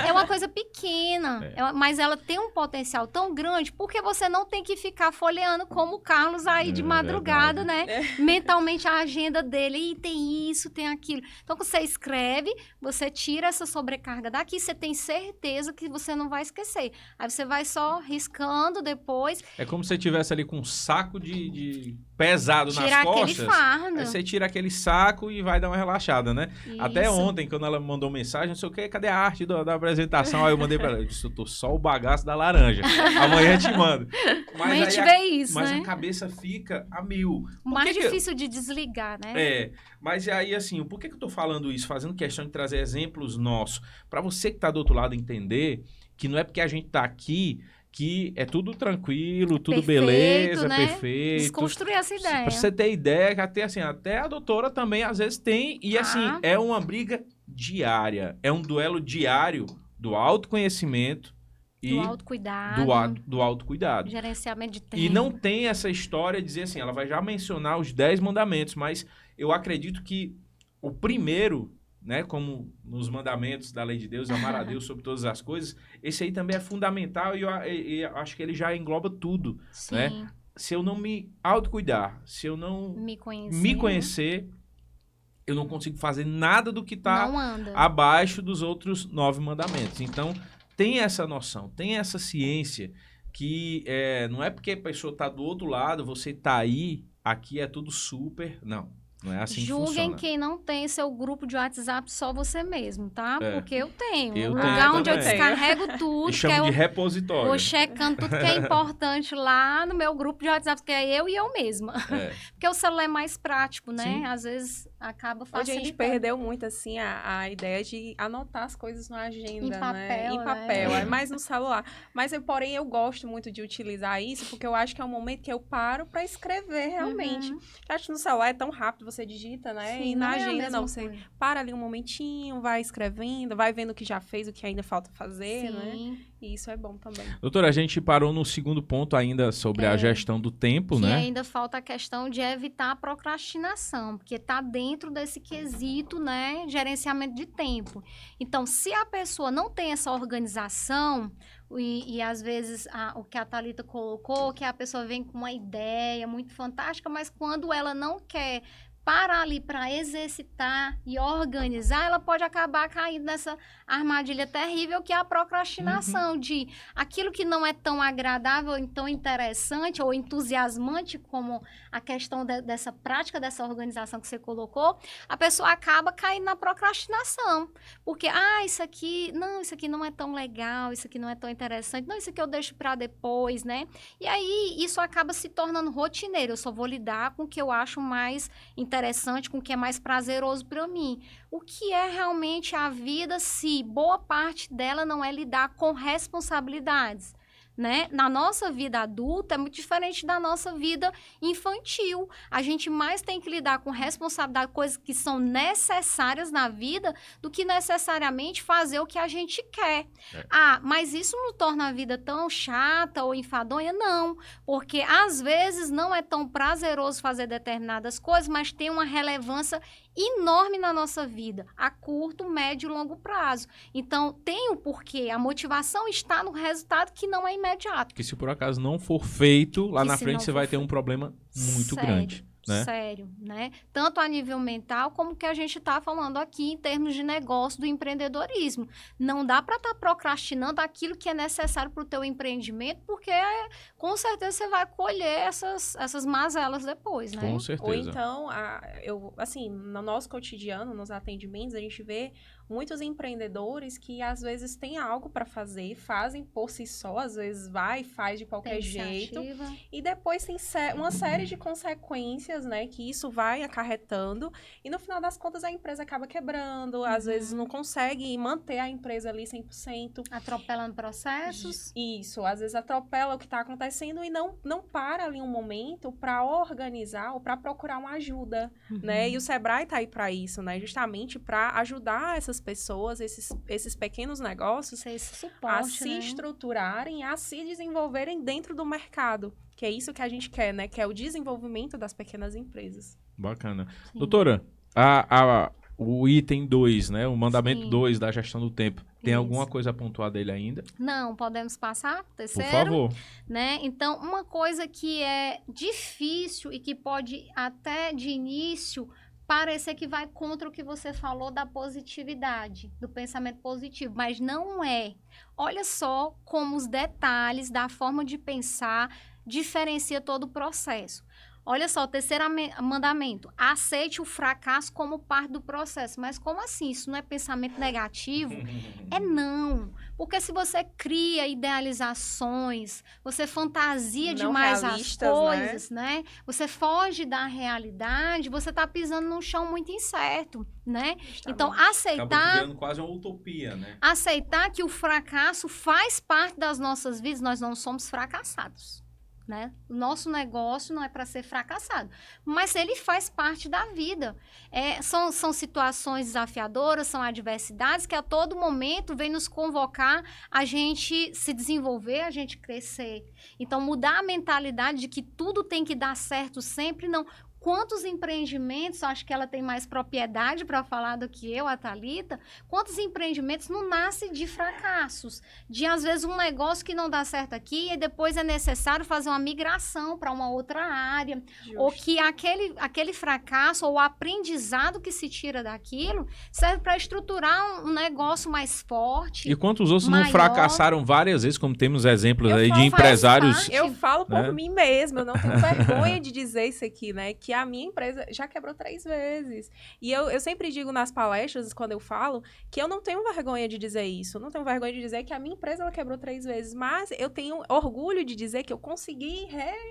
É uma coisa pequena, mas ela tem um potencial tão grande, porque você não tem que ficar folheando como o Carlos aí de madrugada, né? Mentalmente a agenda dele, e tem isso, tem aquilo. Então, quando você escreve, você tira essa sobrecarga daqui, você tem certeza que você não vai esquecer. Aí você vai só riscando depois. É como se você estivesse ali com um saco de pesado nas tirar costas. Aquele fardo. Aí você tira aquele saco e vai dar uma relaxada, né? Isso. Até ontem, quando ela me mandou mensagem, não sei o que, cadê a arte da apresentação? Aí eu mandei pra ela, eu disse, eu tô só o bagaço da laranja. Amanhã te mando. Mas a gente vê isso, mas né? a cabeça fica a mil. O mais difícil de desligar, né? Mas aí assim, por que eu tô falando isso? Fazendo questão de trazer exemplos nossos. Pra você que tá do outro lado entender que não é porque a gente tá aqui que é tudo tranquilo, tudo perfeito, beleza, né? perfeito. Desconstruir essa ideia. Pra você ter ideia, que até a doutora também às vezes tem. E assim, é uma briga diária. É um duelo diário do autoconhecimento e do autocuidado. Do autocuidado. Gerenciamento de tempo. E não tem essa história de dizer assim, ela vai já mencionar os 10 mandamentos, mas eu acredito que o primeiro, né, como nos mandamentos da lei de Deus, amar a Deus sobre todas as coisas, esse aí também é fundamental e eu acho que ele já engloba tudo. Sim. Né? Se eu não me autocuidar, se eu não me conhecer, eu não consigo fazer nada do que está abaixo dos outros 9 mandamentos. Então, tem essa noção, tem essa ciência que não é porque a pessoa está do outro lado, você está aí, aqui é tudo super, não. Não é assim que funciona. Julguem quem não tem seu grupo de WhatsApp, só você mesmo, tá? Porque eu tenho. Um lugar onde eu descarrego tudo. E chamo de repositório. Vou checando tudo que é importante lá no meu grupo de WhatsApp, que é eu e eu mesma. Porque o celular é mais prático, né? Sim. Às vezes acaba facilitando. Hoje a gente perdeu muito, assim, a ideia de anotar as coisas na agenda, em papel, né? Em papel, é mais no celular. Mas, porém, eu gosto muito de utilizar isso, porque eu acho que é um momento que eu paro para escrever realmente. Eu acho que no celular é tão rápido, você digita, né? Sim, e na agenda, não, você para ali um momentinho, vai escrevendo, vai vendo o que já fez, o que ainda falta fazer, né? E isso é bom também. Doutora, a gente parou no segundo ponto ainda sobre a gestão do tempo, né? E ainda falta a questão de evitar a procrastinação, porque tá dentro desse quesito, né? Gerenciamento de tempo. Então, se a pessoa não tem essa organização, e às vezes o que a Thalita colocou, que a pessoa vem com uma ideia muito fantástica, mas quando ela não quer parar ali para exercitar e organizar, ela pode acabar caindo nessa armadilha terrível que é a procrastinação, de aquilo que não é tão agradável, tão interessante ou entusiasmante como a questão dessa prática, dessa organização que você colocou, a pessoa acaba caindo na procrastinação. Porque, isso aqui não é tão legal, isso aqui não é tão interessante, não, isso aqui eu deixo para depois, né? E aí, isso acaba se tornando rotineiro. Eu só vou lidar com o que eu acho mais interessante, com o que é mais prazeroso para mim. O que é realmente a vida se boa parte dela não é lidar com responsabilidades, né? Na nossa vida adulta é muito diferente da nossa vida infantil. A gente mais tem que lidar com responsabilidade, coisas que são necessárias na vida, do que necessariamente fazer o que a gente quer. Mas isso não torna a vida tão chata ou enfadonha? Não, porque às vezes não é tão prazeroso fazer determinadas coisas, mas tem uma relevância enorme na nossa vida, a curto, médio e longo prazo. Então, tem o porquê. A motivação está no resultado que não é imediato. Que se por acaso não for feito, lá na frente você vai ter um problema muito grande. Né? Sério, né? Tanto a nível mental, como que a gente está falando aqui em termos de negócio do empreendedorismo. Não dá para estar procrastinando aquilo que é necessário para o teu empreendimento, porque com certeza você vai colher essas mazelas depois, né? Com certeza. Ou então, assim, no nosso cotidiano, nos atendimentos, a gente vê muitos empreendedores que às vezes têm algo para fazer, fazem por si só, às vezes vai e faz de qualquer jeito, e depois tem uma série de consequências, né, que isso vai acarretando, e no final das contas a empresa acaba quebrando, às vezes não consegue manter a empresa ali 100%. Atropelando processos. Isso, às vezes atropela o que está acontecendo e não para ali um momento para organizar ou para procurar uma ajuda, né, e o Sebrae está aí para isso, né, justamente para ajudar essas pessoas, esses pequenos negócios, esse suporte, a se estruturarem, a se desenvolverem dentro do mercado. Que é isso que a gente quer, né? Que é o desenvolvimento das pequenas empresas. Bacana. Sim. Doutora, o item 2, né? O mandamento 2 da gestão do tempo. Tem alguma coisa a pontuar dele ainda? Não, podemos passar pro terceiro? Por favor. Né? Então, uma coisa que é difícil e que pode até de início parecer que vai contra o que você falou da positividade, do pensamento positivo, mas não é. Olha só como os detalhes da forma de pensar diferencia todo o processo. Olha só, o terceiro mandamento, aceite o fracasso como parte do processo. Mas como assim? Isso não é pensamento negativo? É não. Porque se você cria idealizações, você fantasia não demais as coisas, né? Você foge da realidade, você está pisando num chão muito incerto, né? Então, aceitar... Acaba criando quase uma utopia, né? Aceitar que o fracasso faz parte das nossas vidas, nós não somos fracassados. Né? O nosso negócio não é para ser fracassado, mas ele faz parte da vida. São situações desafiadoras, são adversidades que a todo momento vem nos convocar a gente se desenvolver, a gente crescer. Então, mudar a mentalidade de que tudo tem que dar certo sempre, não. Quantos empreendimentos, acho que ela tem mais propriedade para falar do que eu, a Thalita, quantos empreendimentos não nascem de fracassos? De, às vezes, um negócio que não dá certo aqui e depois é necessário fazer uma migração para uma outra área. Justo. Ou que aquele fracasso ou o aprendizado que se tira daquilo serve para estruturar um negócio mais forte. E quantos outros não fracassaram várias vezes, como temos exemplos aí de empresários... Eu falo por mim mesma, eu não tenho vergonha de dizer isso aqui, né? Que a minha empresa já quebrou 3 vezes. E eu sempre digo nas palestras, quando eu falo, que eu não tenho vergonha de dizer isso. Eu não tenho vergonha de dizer que a minha empresa ela quebrou 3 vezes. Mas eu tenho orgulho de dizer que eu consegui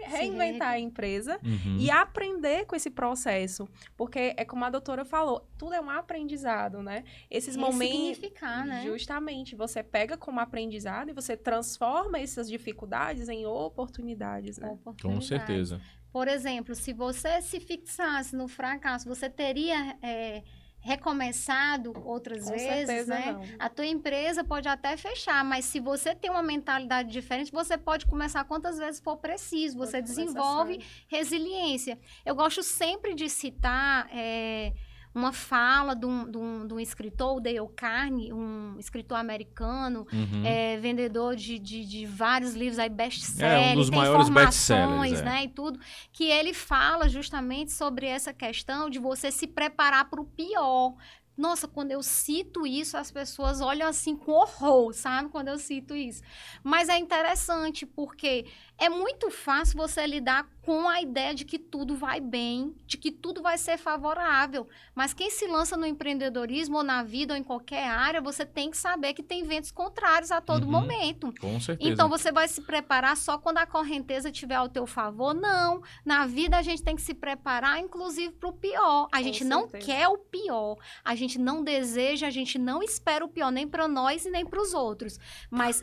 reinventar a empresa e aprender com esse processo. Porque é como a doutora falou, tudo é um aprendizado, né? Esses momentos... né? Justamente. Você pega como aprendizado e você transforma essas dificuldades em oportunidades, né? Com certeza. Por exemplo, se você se fixasse no fracasso, você teria recomeçado outras vezes, né? Não. A tua empresa pode até fechar, mas se você tem uma mentalidade diferente, você pode começar quantas vezes for preciso. Você desenvolve resiliência. Eu gosto sempre de citar... uma fala de um escritor, o Dale Carnegie, um escritor americano, vendedor de vários livros aí, best-sellers, um dos tem maiores informações, né, e tudo, que ele fala justamente sobre essa questão de você se preparar para o pior. Nossa, quando eu cito isso, as pessoas olham assim com horror, sabe? Quando eu cito isso. Mas é interessante, porque é muito fácil você lidar com a ideia de que tudo vai bem, de que tudo vai ser favorável. Mas quem se lança no empreendedorismo, ou na vida, ou em qualquer área, você tem que saber que tem ventos contrários a todo momento. Com certeza. Então, você vai se preparar só quando a correnteza estiver ao teu favor? Não. Na vida, a gente tem que se preparar, inclusive, para o pior. A gente não quer o pior. A gente não deseja, a gente não espera o pior, nem para nós e nem para os outros. Mas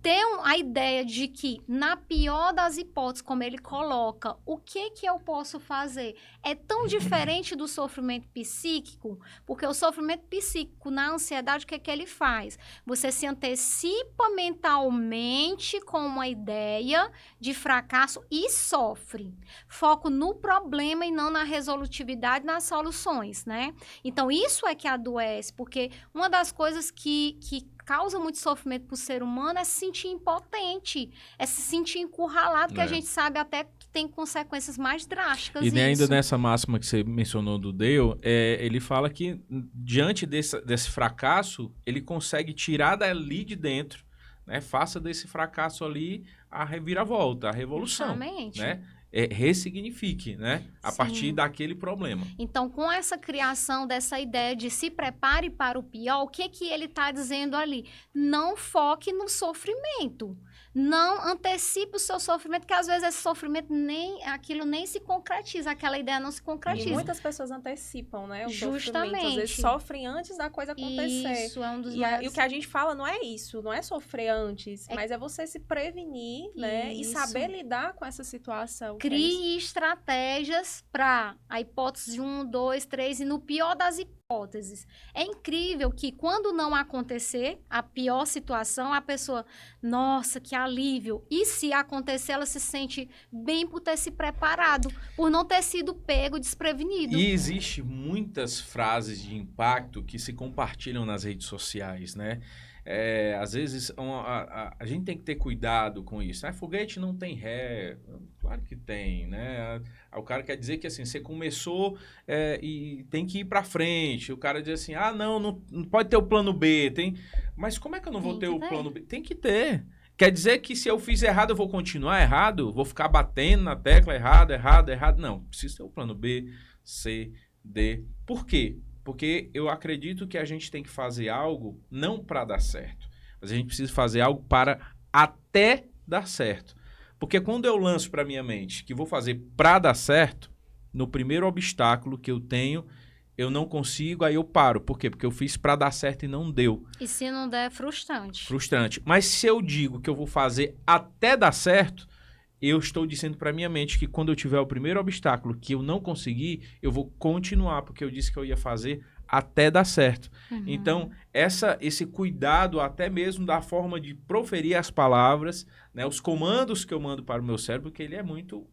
ter a ideia de que, na pior das hipóteses, como ele coloca, o que eu posso fazer é tão diferente do sofrimento psíquico, porque o sofrimento psíquico na ansiedade, o que ele faz? Você se antecipa mentalmente com uma ideia de fracasso e sofre. Foco no problema e não na resolutividade, nas soluções, né? Então, isso é que adoece, porque uma das coisas que causa muito sofrimento para o ser humano é se sentir impotente, é se sentir encurralado, que a gente sabe até que tem consequências mais drásticas. E ainda nessa máxima que você mencionou do Dale, ele fala que diante desse fracasso, ele consegue tirar dali de dentro, né? Faça desse fracasso ali a reviravolta, a revolução. Exatamente. Né? Ressignifique, né? A partir daquele problema. Então, com essa criação dessa ideia de se prepare para o pior, o que ele está dizendo ali? Não foque no sofrimento. Não antecipe o seu sofrimento, porque às vezes esse sofrimento aquilo nem se concretiza, aquela ideia não se concretiza. E muitas pessoas antecipam, né? O Justamente. sofrimento. Às vezes sofrem antes da coisa acontecer. Isso é um dos E o que a gente fala não é isso, não é sofrer antes, mas é você se prevenir, né? E saber lidar com essa situação. Crie estratégias para a hipótese 1, 2, 3 e no pior das hipóteses. É incrível que quando não acontecer a pior situação, a pessoa, nossa, que alívio. E se acontecer, ela se sente bem por ter se preparado, por não ter sido pego desprevenido. E existe muitas frases de impacto que se compartilham nas redes sociais, né? Às vezes a gente tem que ter cuidado com isso. Foguete não tem ré. Claro que tem, né? O cara quer dizer que assim, você começou e tem que ir para frente. O cara diz assim, não pode ter o plano B. Mas como é que eu não vou ter o plano B? Tem que ter. Quer dizer que se eu fiz errado, eu vou continuar errado? Vou ficar batendo na tecla errado? Não, precisa ter o plano B, C, D. Por quê? Porque eu acredito que a gente tem que fazer algo não para dar certo, mas a gente precisa fazer algo para até dar certo. Porque quando eu lanço para minha mente que vou fazer para dar certo, no primeiro obstáculo que eu tenho, eu não consigo, aí eu paro. Por quê? Porque eu fiz para dar certo e não deu. E se não der, é frustrante. Frustrante. Mas se eu digo que eu vou fazer até dar certo, eu estou dizendo para minha mente que quando eu tiver o primeiro obstáculo que eu não conseguir, eu vou continuar, porque eu disse que eu ia fazer até dar certo. Então, esse cuidado até mesmo da forma de proferir as palavras, né, os comandos que eu mando para o meu cérebro, que ele é muito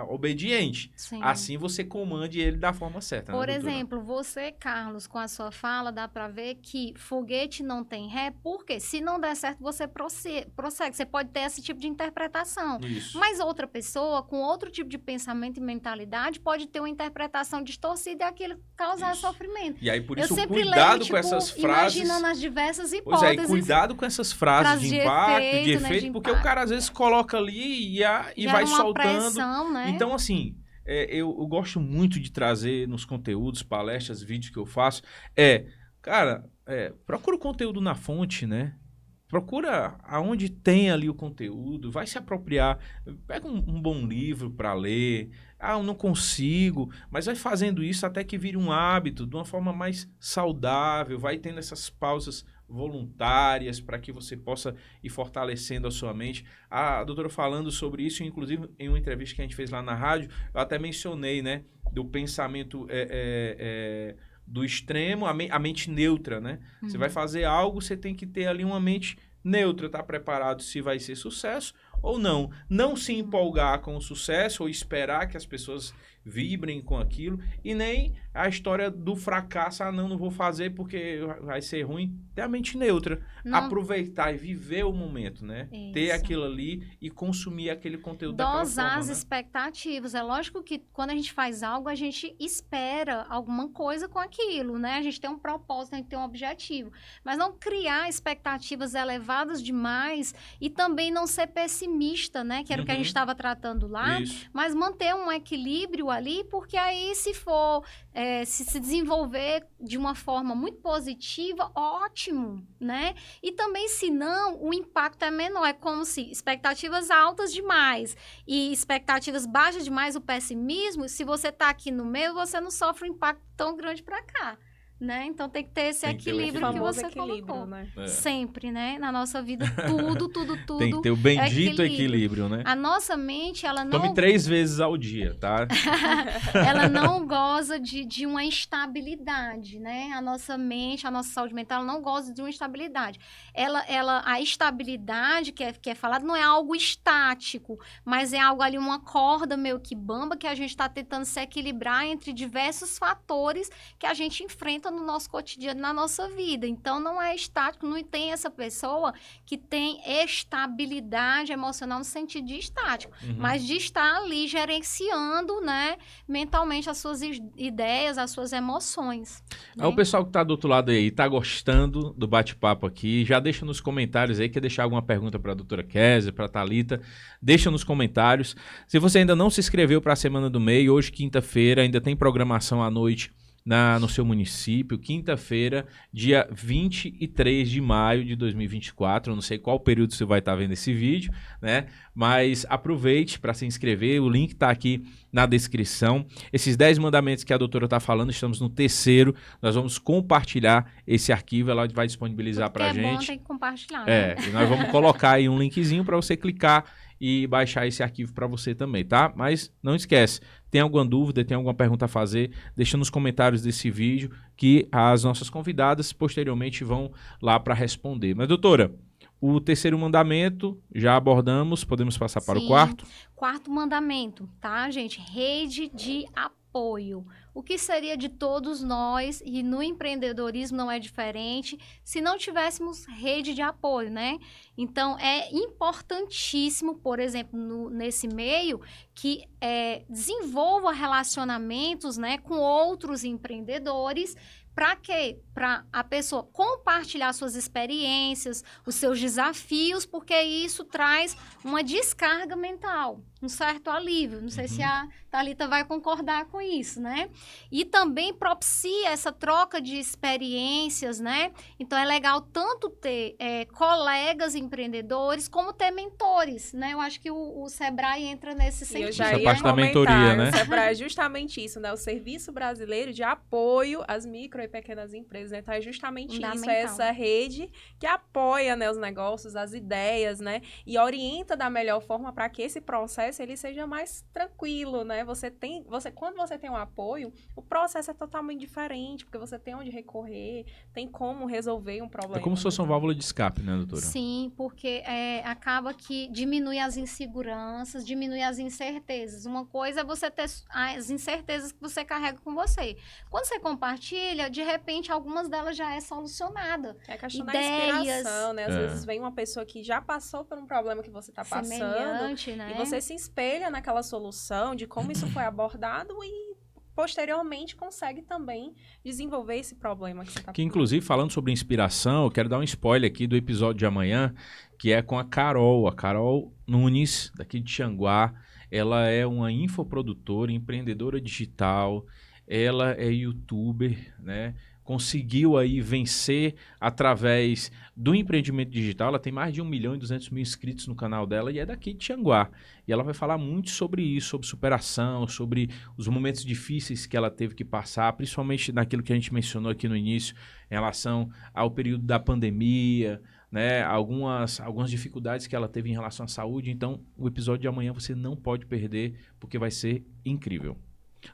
obediente. Sim. Assim você comande ele da forma certa. Por né, exemplo, você, Carlos, com a sua fala, dá para ver que foguete não tem ré, porque se não der certo, você prossegue. Você pode ter esse tipo de interpretação. Isso. Mas outra pessoa, com outro tipo de pensamento e mentalidade, pode ter uma interpretação distorcida e aquilo causar sofrimento. E aí, por isso, sempre cuidado leio, com essas frases. Imaginando as diversas Pois hipóteses. e cuidado com essas frases de impacto, de efeito, né, porque o cara às vezes coloca ali e vai soltando. Pressão, né? Então, assim, eu gosto muito de trazer nos conteúdos, palestras, vídeos que eu faço, procura o conteúdo na fonte, né? Procura aonde tem ali o conteúdo, vai se apropriar, pega um bom livro para ler, eu não consigo, mas vai fazendo isso até que vire um hábito, de uma forma mais saudável, vai tendo essas pausas voluntárias para que você possa ir fortalecendo a sua mente. A doutora falando sobre isso, inclusive em uma entrevista que a gente fez lá na rádio, eu até mencionei, né, do pensamento do extremo, a mente neutra, né? Você vai fazer algo, você tem que ter ali uma mente neutra, tá preparado se vai ser sucesso ou não. Não se empolgar com o sucesso ou esperar que as pessoas vibrem com aquilo, e nem a história do fracasso, não vou fazer porque vai ser ruim. Ter a mente neutra, aproveitar e viver o momento, né? Isso. Ter aquilo ali e consumir aquele conteúdo daquela forma, dosar as né? expectativas. É lógico que quando a gente faz algo, a gente espera alguma coisa com aquilo, né? A gente tem um propósito, a gente tem um objetivo. Mas não criar expectativas elevadas demais e também não ser pessimista, né? Que era o que a gente estava tratando lá. Isso. Mas manter um equilíbrio ali, porque aí se for se desenvolver de uma forma muito positiva, ótimo, né? E também, se não, o impacto é menor. É como se expectativas altas demais e expectativas baixas demais, o pessimismo, se você está aqui no meio, você não sofre um impacto tão grande para cá, né? Então tem que ter esse Tem que ter o equilíbrio que famoso você equilíbrio, colocou. né? Sempre, né? Na nossa vida, tudo Tem que ter o bendito é equilíbrio, né? A nossa mente, ela não... Tome 3 vezes ao dia, tá? ela não goza de uma estabilidade, né? A nossa mente, a nossa saúde mental, ela não goza de uma estabilidade. A estabilidade que é falado não é algo estático, mas é algo ali, uma corda meio que bamba, que a gente está tentando se equilibrar entre diversos fatores que a gente enfrenta no nosso cotidiano, na nossa vida. Então, não é estático, não tem essa pessoa que tem estabilidade emocional no sentido de estático, mas de estar ali gerenciando, né, mentalmente as suas ideias, as suas emoções. Né? O pessoal que tá do outro lado aí, tá gostando do bate-papo aqui, já deixa nos comentários aí, quer deixar alguma pergunta para a doutora Kézia, para a Thalita, deixa nos comentários. Se você ainda não se inscreveu para a Semana do MEI, hoje, quinta-feira, ainda tem programação à noite no seu município, quinta-feira, dia 23 de maio de 2024, eu não sei qual período você vai estar vendo esse vídeo, né? Mas aproveite para se inscrever, o link está aqui na descrição. Esses 10 mandamentos que a doutora está falando, estamos no terceiro, nós vamos compartilhar esse arquivo, ela vai disponibilizar para a gente. Bom, tem que compartilhar, né? E nós vamos colocar aí um linkzinho para você clicar e baixar esse arquivo para você também, tá? Mas não esquece, tem alguma dúvida, tem alguma pergunta a fazer, deixa nos comentários desse vídeo que as nossas convidadas posteriormente vão lá para responder. Mas, doutora, o terceiro mandamento já abordamos, podemos passar para o quarto? Quarto mandamento, tá, gente? Rede de apoio. O que seria de todos nós, e no empreendedorismo não é diferente, se não tivéssemos rede de apoio, né? Então, é importantíssimo, por exemplo, nesse meio, que desenvolva relacionamentos, né, com outros empreendedores. Para quê? Para a pessoa compartilhar suas experiências, os seus desafios, porque isso traz uma descarga mental, um certo alívio. Não sei se a Thalita vai concordar com isso, né? E também propicia essa troca de experiências, né? Então, é legal tanto ter colegas empreendedores, como ter mentores, né? Eu acho que o Sebrae entra nesse sentido. Eu já Essa ia parte da comentar, mentoria, né? O Sebrae é justamente isso, né? O Serviço Brasileiro de Apoio às Micro e Pequenas Empresas, né? Então, é justamente isso, é essa rede que apoia, né, os negócios, as ideias, né? E orienta da melhor forma para que esse processo ele seja mais tranquilo, né? Quando você tem um apoio, o processo é totalmente diferente, porque você tem onde recorrer, tem como resolver um problema. É como se fosse uma válvula de escape, né, doutora? Sim, porque acaba que diminui as inseguranças, diminui as incertezas. Uma coisa é você ter as incertezas que você carrega com você. Quando você compartilha, de repente, algumas delas já é solucionada. É a questão da inspiração, né? Às vezes vem uma pessoa que já passou por um problema que você está passando, né? E você se espelha naquela solução de como isso foi abordado e posteriormente consegue também desenvolver esse problema que você está. Que inclusive, falando sobre inspiração, eu quero dar um spoiler aqui do episódio de amanhã, que é com a Carol Nunes, daqui de Tianguá. Ela é uma infoprodutora, empreendedora digital, ela é youtuber, né? Conseguiu aí vencer através do empreendimento digital. Ela tem mais de 1.200.000 inscritos no canal dela e é daqui de Tianguá. E ela vai falar muito sobre isso, sobre superação, sobre os momentos difíceis que ela teve que passar, principalmente naquilo que a gente mencionou aqui no início, em relação ao período da pandemia, né? Algumas dificuldades que ela teve em relação à saúde. Então, o episódio de amanhã você não pode perder, porque vai ser incrível.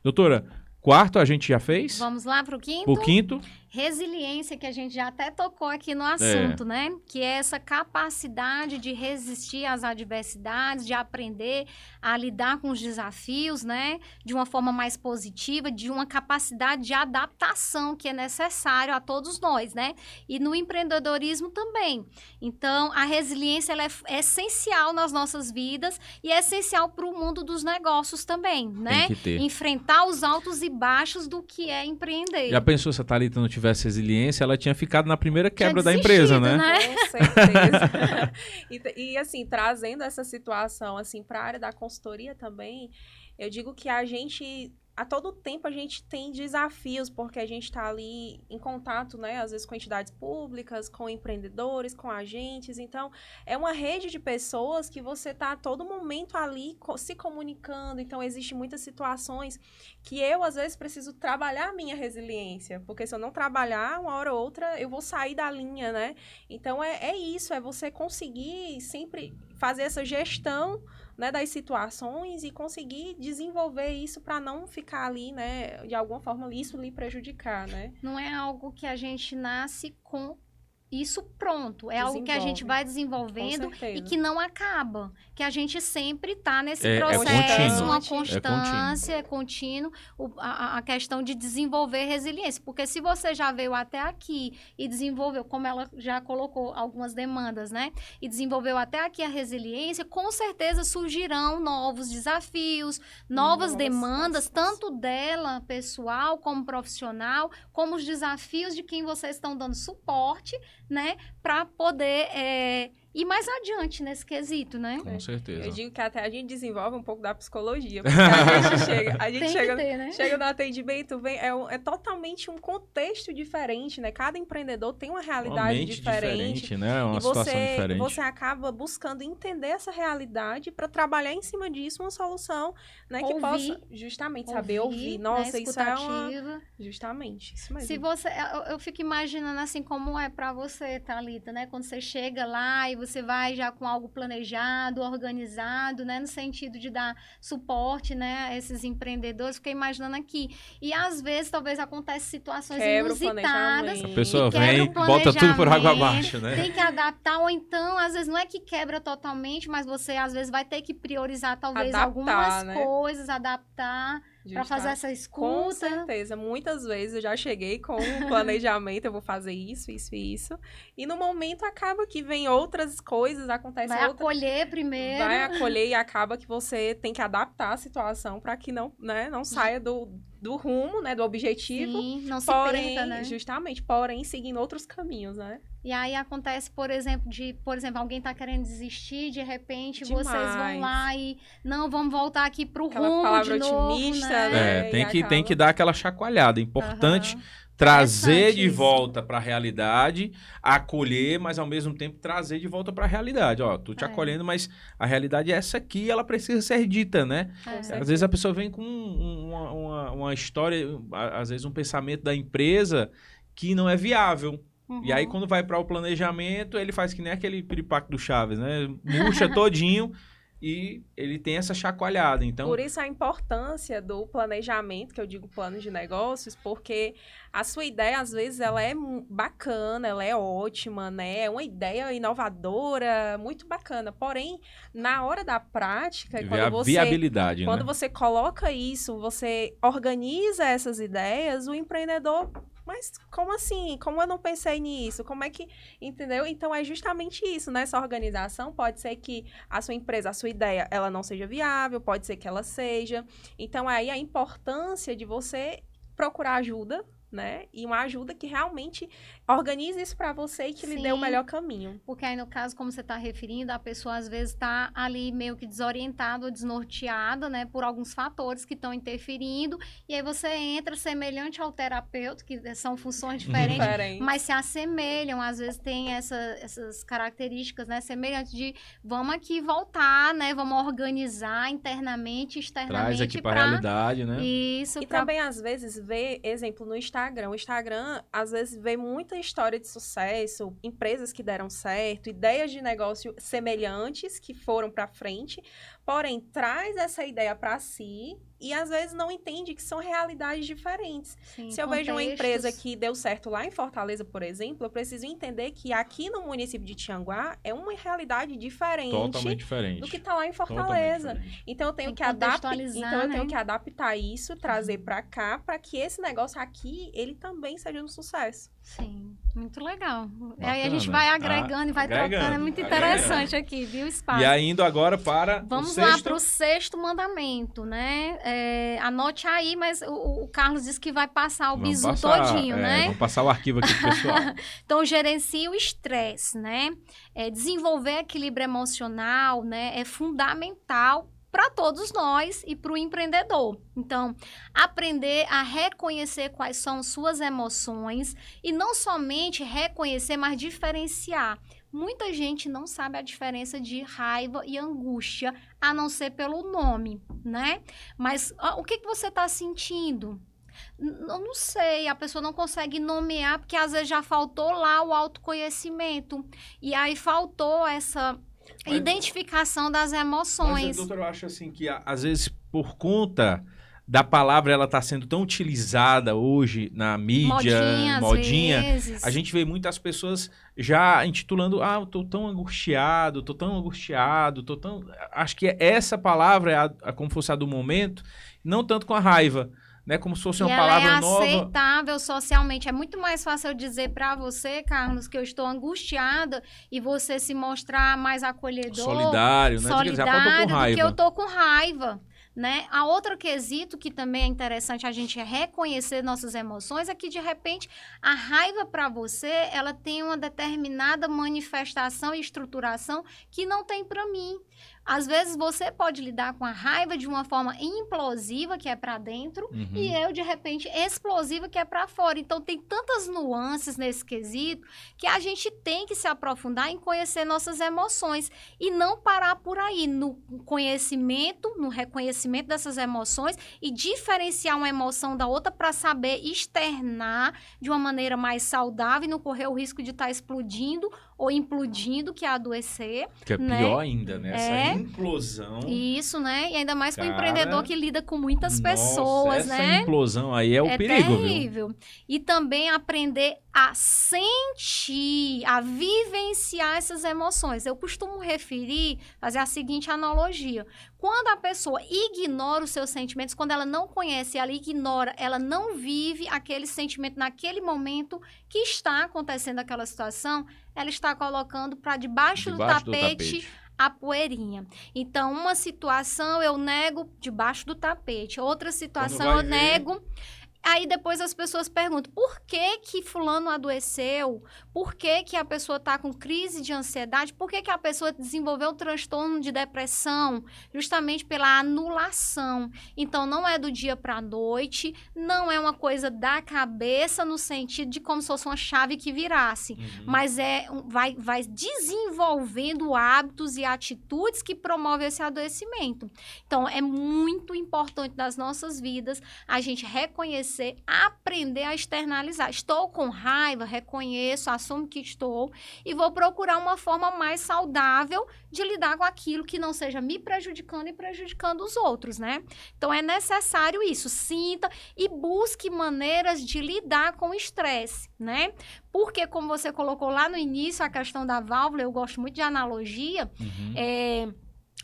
Doutora, quarto a gente já fez? Vamos lá para o quinto? O quinto. Resiliência, que a gente já até tocou aqui no assunto, né? Que é essa capacidade de resistir às adversidades, de aprender a lidar com os desafios, né? De uma forma mais positiva, de uma capacidade de adaptação que é necessário a todos nós, né? E no empreendedorismo também. Então, a resiliência ela é essencial nas nossas vidas e é essencial para o mundo dos negócios também, né? Tem que ter. Enfrentar os altos e baixos do que é empreender. Já pensou se a Thalita não tivesse resiliência, ela tinha ficado na primeira quebra da empresa, né? Com certeza. e assim, trazendo essa situação assim para a área da consultoria também, eu digo que a gente a todo tempo a gente tem desafios, porque a gente está ali em contato, né, às vezes com entidades públicas, com empreendedores, com agentes. Então, é uma rede de pessoas que você está a todo momento ali se comunicando. Então, existem muitas situações que eu, às vezes, preciso trabalhar a minha resiliência, porque se eu não trabalhar, uma hora ou outra, eu vou sair da linha, né? Então, é isso, é você conseguir sempre fazer essa gestão, né, das situações e conseguir desenvolver isso para não ficar ali, né, de alguma forma isso lhe prejudicar, né? Não é algo que a gente nasce com isso pronto. É algo que a gente vai desenvolvendo e que não acaba. Que a gente sempre está nesse processo, uma constância, é contínuo, a questão de desenvolver resiliência. Porque se você já veio até aqui e desenvolveu, como ela já colocou algumas demandas, né? E desenvolveu até aqui a resiliência, com certeza surgirão novos desafios, novas demandas, tanto dela, pessoal, como profissional, como os desafios de quem vocês estão dando suporte, né, para poder ir mais adiante nesse quesito, né? Com certeza. Eu digo que até a gente desenvolve um pouco da psicologia, porque a gente chega no atendimento, é totalmente um contexto diferente, né? Cada empreendedor tem uma realidade diferente, né? Uma situação diferente. Você acaba buscando entender essa realidade para trabalhar em cima disso uma solução, né, que possa justamente saber ouvir. Nossa, né, isso é uma... Justamente, isso mesmo. Se você, eu fico imaginando assim como é para você, Thalita, né? Quando você chega lá e você vai já com algo planejado, organizado, né? No sentido de dar suporte, né? A esses empreendedores. Fiquei imaginando aqui. E às vezes, talvez, acontecem situações inusitadas. A pessoa vem, bota tudo por água abaixo, né? Tem que adaptar, ou então, às vezes, não é que quebra totalmente, mas você, às vezes, vai ter que priorizar, talvez, algumas coisas, adaptar. Para fazer essa escuta. Com certeza. Muitas vezes eu já cheguei com um planejamento, eu vou fazer isso, isso e isso. E no momento acaba que vem outras coisas, acontecem outras... Vai acolher primeiro. Vai acolher e acaba que você tem que adaptar a situação para que não saia do rumo, né, do objetivo. Sim, não se perca, né? Justamente, porém, seguindo outros caminhos, né? E aí acontece, por exemplo, alguém tá querendo desistir, de repente vocês vão lá e não, vamos voltar aqui pro rumo palavra de novo, otimista, né? Tem que dar aquela chacoalhada. É importante trazer de volta para a realidade, acolher, mas ao mesmo tempo trazer de volta para a realidade. Ó, tô te acolhendo, mas a realidade é essa aqui, ela precisa ser dita, né? Às vezes a pessoa vem com uma história, às vezes um pensamento da empresa que não é viável. E aí, quando vai para o planejamento, ele faz que nem aquele piripaque do Chaves, né? Murcha todinho e ele tem essa chacoalhada. Então, por isso a importância do planejamento, que eu digo plano de negócios, porque a sua ideia, às vezes, ela é bacana, ela é ótima, né? É uma ideia inovadora, muito bacana. Porém, na hora da prática, viabilidade, quando você coloca isso, você organiza essas ideias, o empreendedor... Mas como assim? Como eu não pensei nisso? Como é que... Entendeu? Então, é justamente isso. Nessa organização, pode ser que a sua empresa, a sua ideia, ela não seja viável, pode ser que ela seja. Então, aí a importância de você procurar ajuda, né? E uma ajuda que realmente organize isso para você e que lhe dê o melhor caminho. Porque aí, no caso, como você está referindo, a pessoa, às vezes, está ali meio que desorientada ou desnorteada, né? Por alguns fatores que estão interferindo. E aí você entra semelhante ao terapeuta, que são funções diferentes, mas se assemelham. Às vezes tem essas características, né? Semelhantes de, vamos aqui voltar, né? Vamos organizar internamente, externamente. Traz aqui para a realidade, né? Isso. E também, às vezes, vê, exemplo, no Instagram. O Instagram, às vezes, vê muita história de sucesso, empresas que deram certo, ideias de negócio semelhantes que foram para frente, porém, traz essa ideia para si e, às vezes, não entende que são realidades diferentes. Sim, se eu vejo uma empresa que deu certo lá em Fortaleza, por exemplo, eu preciso entender que aqui no município de Tianguá é uma realidade diferente, totalmente diferente do que está lá em Fortaleza. Então, eu tenho que adaptar isso, trazer para cá, para que esse negócio aqui, ele também seja um sucesso. Sim, muito legal. Aí a gente vai agregando e vai trocando. É muito interessante aqui, viu, o espaço. E aí, indo agora para Vamos lá para o sexto mandamento, né? Anote aí, mas o Carlos disse que vai passar o bizu todinho, né? Vamos passar o arquivo aqui pro pessoal. Então, gerencie o estresse, né? Desenvolver equilíbrio emocional, né? É fundamental para todos nós e para o empreendedor. Então, aprender a reconhecer quais são suas emoções e não somente reconhecer, mas diferenciar. Muita gente não sabe a diferença de raiva e angústia, a não ser pelo nome, né? Mas o que você está sentindo? Eu não sei, a pessoa não consegue nomear, porque às vezes já faltou lá o autoconhecimento. E aí faltou essa identificação das emoções. Mas, doutor, eu acho assim que às vezes por conta da palavra ela está sendo tão utilizada hoje na mídia, modinha, a gente vê muitas pessoas já intitulando, eu tô tão angustiado, Acho que essa palavra é como fosse a do momento, não tanto com a raiva, né? Como se fosse uma palavra nova. É aceitável socialmente. É muito mais fácil eu dizer para você, Carlos, que eu estou angustiada e você se mostrar mais acolhedor, solidário, né? Solidário, do que eu tô com raiva. Né? A outro quesito que também é interessante a gente reconhecer nossas emoções é que, de repente, a raiva para você, ela tem uma determinada manifestação e estruturação que não tem para mim. Às vezes, você pode lidar com a raiva de uma forma implosiva, que é para dentro, e eu, de repente, explosiva, que é para fora. Então, tem tantas nuances nesse quesito que a gente tem que se aprofundar em conhecer nossas emoções e não parar por aí no conhecimento, no reconhecimento dessas emoções e diferenciar uma emoção da outra para saber externar de uma maneira mais saudável e não correr o risco de estar explodindo ou implodindo, que é adoecer. Que é pior ainda, né? Essa implosão. Isso, né? E ainda mais para o empreendedor que lida com muitas pessoas, essa né? Essa implosão aí é o perigo, terrível. Viu? E também aprender a sentir, a vivenciar essas emoções. Eu costumo fazer a seguinte analogia. Quando a pessoa ignora os seus sentimentos, quando ela não conhece, ela ignora, ela não vive aquele sentimento naquele momento que está acontecendo aquela situação, ela está colocando para debaixo do tapete a poeirinha. Então, uma situação eu nego debaixo do tapete, outra situação eu nego. Aí depois as pessoas perguntam, por que fulano adoeceu? Por que a pessoa está com crise de ansiedade? Por que a pessoa desenvolveu um transtorno de depressão? Justamente pela anulação. Então, não é do dia para a noite, não é uma coisa da cabeça no sentido de como se fosse uma chave que virasse. Mas vai desenvolvendo hábitos e atitudes que promovem esse adoecimento. Então, é muito importante nas nossas vidas a gente reconhecer, aprender a externalizar. Estou com raiva, reconheço, assumo que estou e vou procurar uma forma mais saudável de lidar com aquilo que não seja me prejudicando e prejudicando os outros, né? Então, é necessário isso. Sinta e busque maneiras de lidar com o estresse, né? Porque, como você colocou lá no início, a questão da válvula, eu gosto muito de analogia,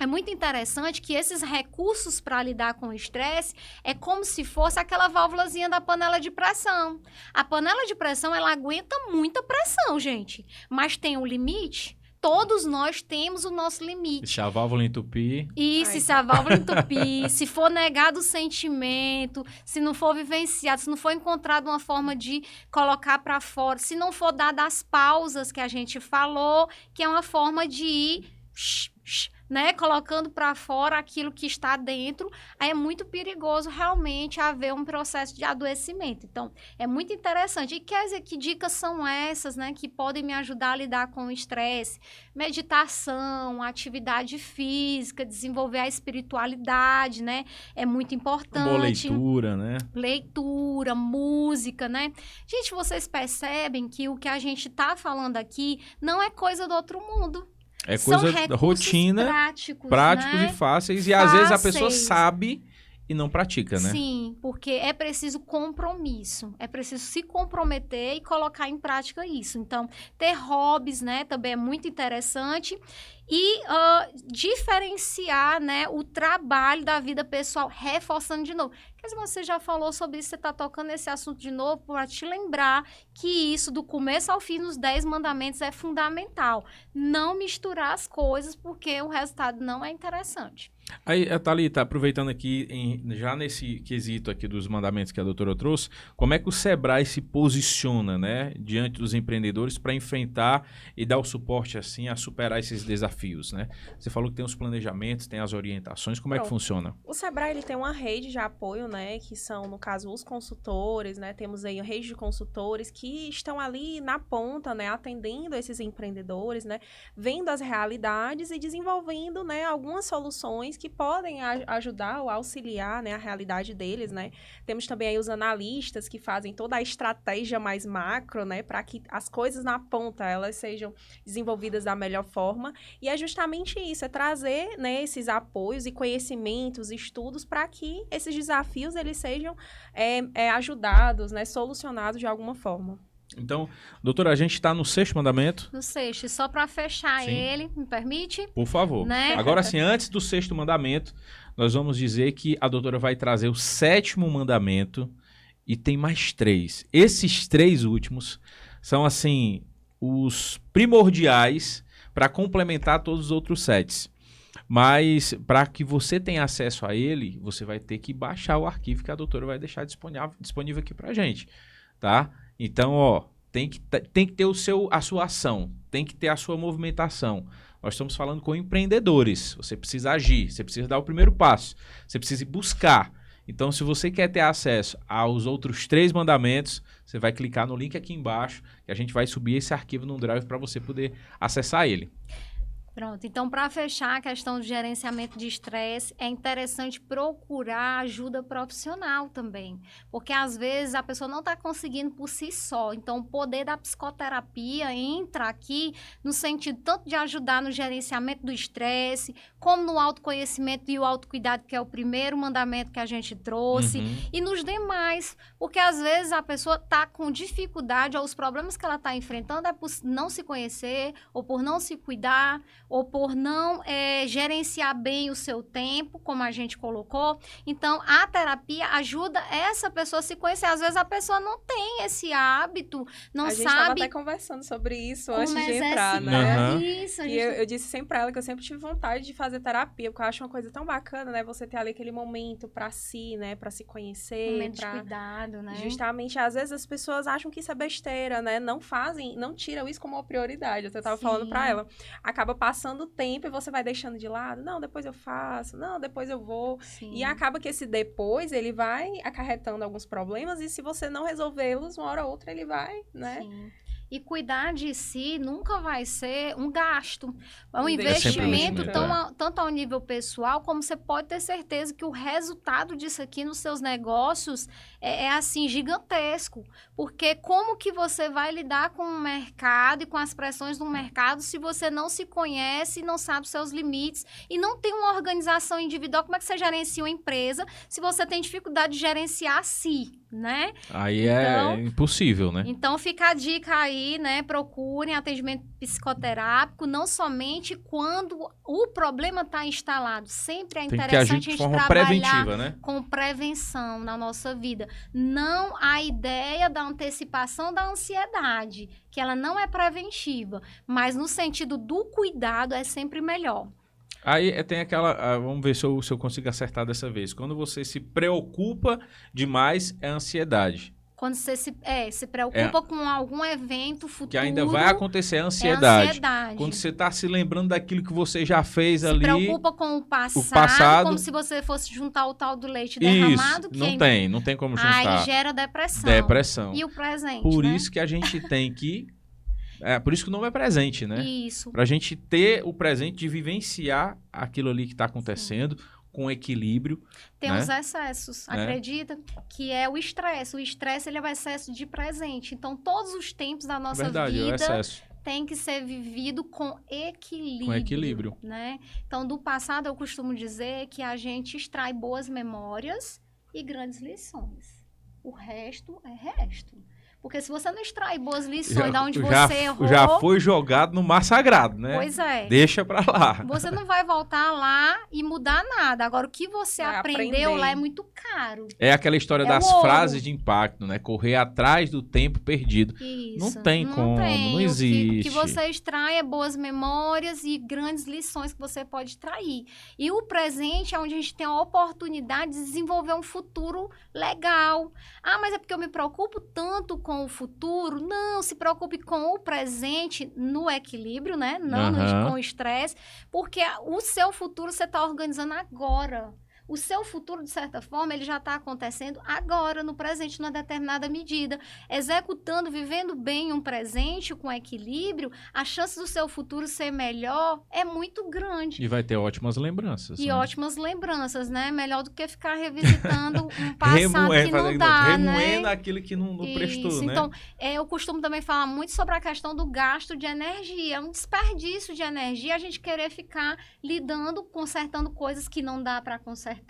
é muito interessante que esses recursos para lidar com o estresse é como se fosse aquela válvulazinha da panela de pressão. A panela de pressão, ela aguenta muita pressão, gente. Mas tem um limite. Todos nós temos o nosso limite. Se a válvula entupir... Isso, se a válvula entupir, se for negado o sentimento, se não for vivenciado, se não for encontrado uma forma de colocar para fora, se não for dada as pausas que a gente falou, que é uma forma de ir... né, colocando para fora aquilo que está dentro, aí é muito perigoso realmente haver um processo de adoecimento. Então, é muito interessante. E quer dizer, que dicas são essas, né, que podem me ajudar a lidar com o estresse? Meditação, atividade física, desenvolver a espiritualidade, né, é muito importante. Boa leitura, né? Leitura, música, né? Gente, vocês percebem que o que a gente está falando aqui não é coisa do outro mundo. É coisa da rotina, práticos né? e fáceis. E às vezes a pessoa sabe e não pratica, né? Sim, porque é preciso compromisso. É preciso se comprometer e colocar em prática isso. Então, ter hobbies, né? Também é muito interessante. E diferenciar, né, o trabalho da vida pessoal, reforçando de novo. Mas você já falou sobre isso, você está tocando esse assunto de novo para te lembrar que isso, do começo ao fim, nos 10 mandamentos é fundamental. Não misturar as coisas, porque o resultado não é interessante. Aí, Thalita, aproveitando aqui, já nesse quesito aqui dos mandamentos que a doutora trouxe, como é que o Sebrae se posiciona, né, diante dos empreendedores para enfrentar e dar o suporte, assim, a superar esses desafios, né? Você falou que tem os planejamentos, tem as orientações, como é que funciona? O Sebrae, ele tem uma rede de apoio, né, que são, no caso, os consultores, né, temos aí a rede de consultores que estão ali na ponta, né, atendendo esses empreendedores, né, vendo as realidades e desenvolvendo, né, algumas soluções que podem ajudar ou auxiliar, né, a realidade deles, né. Temos também aí os analistas que fazem toda a estratégia mais macro, né, para que as coisas na ponta, elas sejam desenvolvidas da melhor forma. E é justamente isso, é trazer, né, esses apoios e conhecimentos, estudos, para que esses desafios, eles sejam ajudados, né, solucionados de alguma forma. Então, doutora, a gente está no 6º mandamento. No 6º, só para fechar ele, me permite? Por favor. Né? Agora sim, antes do 6º mandamento, nós vamos dizer que a doutora vai trazer o 7º mandamento e tem mais 3. Esses 3 últimos são, assim, os primordiais para complementar todos os outros 7. Mas, para que você tenha acesso a ele, você vai ter que baixar o arquivo que a doutora vai deixar disponível aqui para a gente, tá? Então, ó, tem que ter a sua ação, tem que ter a sua movimentação. Nós estamos falando com empreendedores. Você precisa agir, você precisa dar o primeiro passo, você precisa buscar. Então, se você quer ter acesso aos outros 3 mandamentos, você vai clicar no link aqui embaixo, que a gente vai subir esse arquivo no Drive para você poder acessar ele. Pronto, então para fechar a questão do gerenciamento de estresse, é interessante procurar ajuda profissional também, porque às vezes a pessoa não está conseguindo por si só, então o poder da psicoterapia entra aqui no sentido tanto de ajudar no gerenciamento do estresse, como no autoconhecimento e o autocuidado, que é o primeiro mandamento que a gente trouxe, e nos demais, porque às vezes a pessoa está com dificuldade, ou os problemas que ela está enfrentando é por não se conhecer, ou por não se cuidar, ou por não gerenciar bem o seu tempo, como a gente colocou. Então, a terapia ajuda essa pessoa a se conhecer. Às vezes, a pessoa não tem esse hábito, não sabe... A gente estava até conversando sobre isso antes de entrar, né? Isso. E eu disse sempre pra ela que eu sempre tive vontade de fazer terapia, porque eu acho uma coisa tão bacana, né? Você ter ali aquele momento pra si, né? Pra se conhecer. Momento de cuidado, né? Justamente, às vezes as pessoas acham que isso é besteira, né? Não tiram isso como uma prioridade. Eu tava falando pra ela. Acaba passando o tempo e você vai deixando de lado. Não, depois eu faço. Não, depois eu vou. Sim. E acaba que esse depois, ele vai acarretando alguns problemas e se você não resolvê-los, uma hora ou outra ele vai, né? Sim. E cuidar de si nunca vai ser um gasto. É um investimento tanto ao nível pessoal, como você pode ter certeza que o resultado disso aqui nos seus negócios é assim, gigantesco. Porque como que você vai lidar com o mercado e com as pressões do mercado se você não se conhece, não sabe os seus limites e não tem uma organização individual? Como é que você gerencia uma empresa se você tem dificuldade de gerenciar a si, né? Aí então, é impossível, né? Então fica a dica aí, né? Procurem atendimento psicoterápico, não somente quando o problema está instalado. Sempre é interessante a gente trabalhar preventiva, né? Com prevenção na nossa vida. Não a ideia da antecipação da ansiedade, que ela não é preventiva, mas no sentido do cuidado é sempre melhor. Aí tem aquela... vamos ver se eu consigo acertar dessa vez. Quando você se preocupa demais, é ansiedade. Quando você se preocupa com algum evento futuro... Que ainda vai acontecer, a ansiedade. Quando você está se lembrando daquilo que você já fez ali... Se preocupa com o passado, como se você fosse juntar o tal do leite derramado. Isso, não tem como juntar. Aí gera depressão. E o presente, Por isso que a gente tem que... por isso que o nome é presente, né? Isso. Pra gente ter o presente de vivenciar aquilo ali que está acontecendo com equilíbrio. Tem os excessos, acredita? Que é o estresse. O estresse, ele é o excesso de presente. Então, todos os tempos da nossa vida tem que ser vivido com equilíbrio. Com equilíbrio. Né? Então, do passado, eu costumo dizer que a gente extrai boas memórias e grandes lições. O resto é resto. Porque se você não extrair boas lições de onde você errou... Já foi jogado no mar sagrado, né? Pois é. Deixa pra lá. Você não vai voltar lá e mudar nada. Agora, o que você aprendeu lá é muito caro. É aquela história das frases de impacto, né? Correr atrás do tempo perdido. Isso. Não tem como, não existe. O que você extrai é boas memórias e grandes lições que você pode extrair. E o presente é onde a gente tem a oportunidade de desenvolver um futuro legal. Ah, mas é porque eu me preocupo tanto com o futuro? Não, se preocupe com o presente no equilíbrio, né? Não com o estresse, porque o seu futuro você está organizando agora. O seu futuro, de certa forma, ele já está acontecendo agora, no presente, numa determinada medida. Executando, vivendo bem um presente com equilíbrio, a chance do seu futuro ser melhor é muito grande. E vai ter ótimas lembranças. E né? ótimas lembranças, né? Melhor do que ficar revisitando um passado que não dá, remoendo né? aquilo que não prestou, né? Então, eu costumo também falar muito sobre a questão do gasto de energia. É um desperdício de energia a gente querer ficar lidando, consertando coisas que não dá para consertar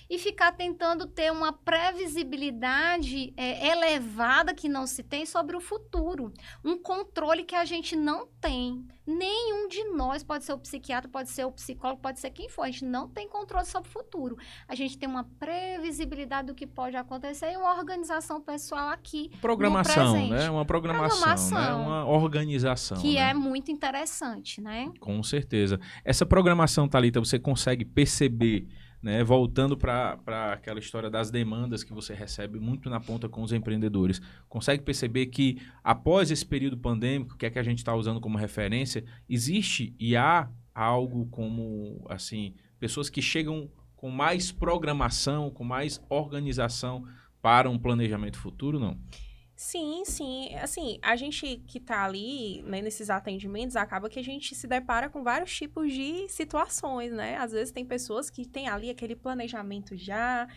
e ficar tentando ter uma previsibilidade elevada que não se tem sobre o futuro. Um controle que a gente não tem. Nenhum de nós, pode ser o psiquiatra, pode ser o psicólogo, pode ser quem for. A gente não tem controle sobre o futuro. A gente tem uma previsibilidade do que pode acontecer e uma organização pessoal aqui. Programação, né? Uma programação, né? Uma organização. Que né? é muito interessante, né? Com certeza. Essa programação, Thalita, você consegue perceber, né, voltando para aquela história das demandas que você recebe muito na ponta com os empreendedores, consegue perceber que após esse período pandêmico, que é que a gente está usando como referência, existe e há algo como, assim, pessoas que chegam com mais programação, com mais organização para um planejamento futuro, não? Sim, sim. Assim, a gente que tá ali, né, nesses atendimentos, acaba que a gente se depara com vários tipos de situações, né? Às vezes tem pessoas que têm ali aquele planejamento já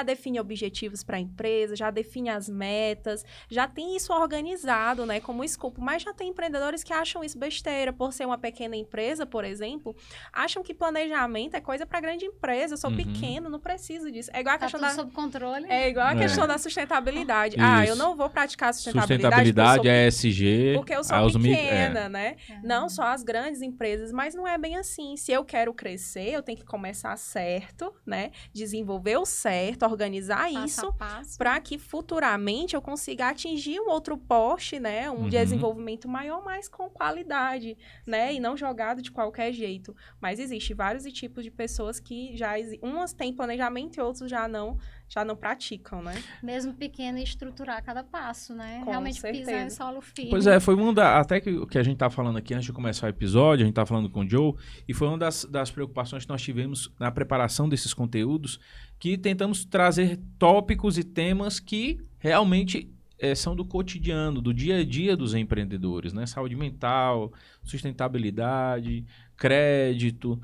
define objetivos para a empresa, já define as metas, já tem isso organizado, né, como escopo. Mas já tem empreendedores que acham isso besteira, por ser uma pequena empresa, por exemplo, acham que planejamento é coisa para grande empresa. Eu sou pequeno, não preciso disso. É igual a questão sob controle. É igual a questão da sustentabilidade. Isso. Ah, eu não vou praticar sustentabilidade é ESG. Porque eu sou pequena, né? Não só as grandes empresas, mas não é bem assim. Se eu quero crescer, eu tenho que começar certo, né? Desenvolver o certo, organizar isso para que futuramente eu consiga atingir um outro poste, né? Um desenvolvimento maior, mas com qualidade, né? E não jogado de qualquer jeito. Mas existe vários tipos de pessoas que umas têm planejamento e outros já não praticam, né? Mesmo pequeno, estruturar cada passo, né? Com realmente certeza. pisar em solo firme. Pois foi até que a gente tá falando aqui, antes de começar o episódio, a gente tá falando com o Joe, e foi uma das preocupações que nós tivemos na preparação desses conteúdos, que tentamos trazer tópicos e temas que realmente são do cotidiano, do dia a dia dos empreendedores, né? Saúde mental, sustentabilidade, crédito,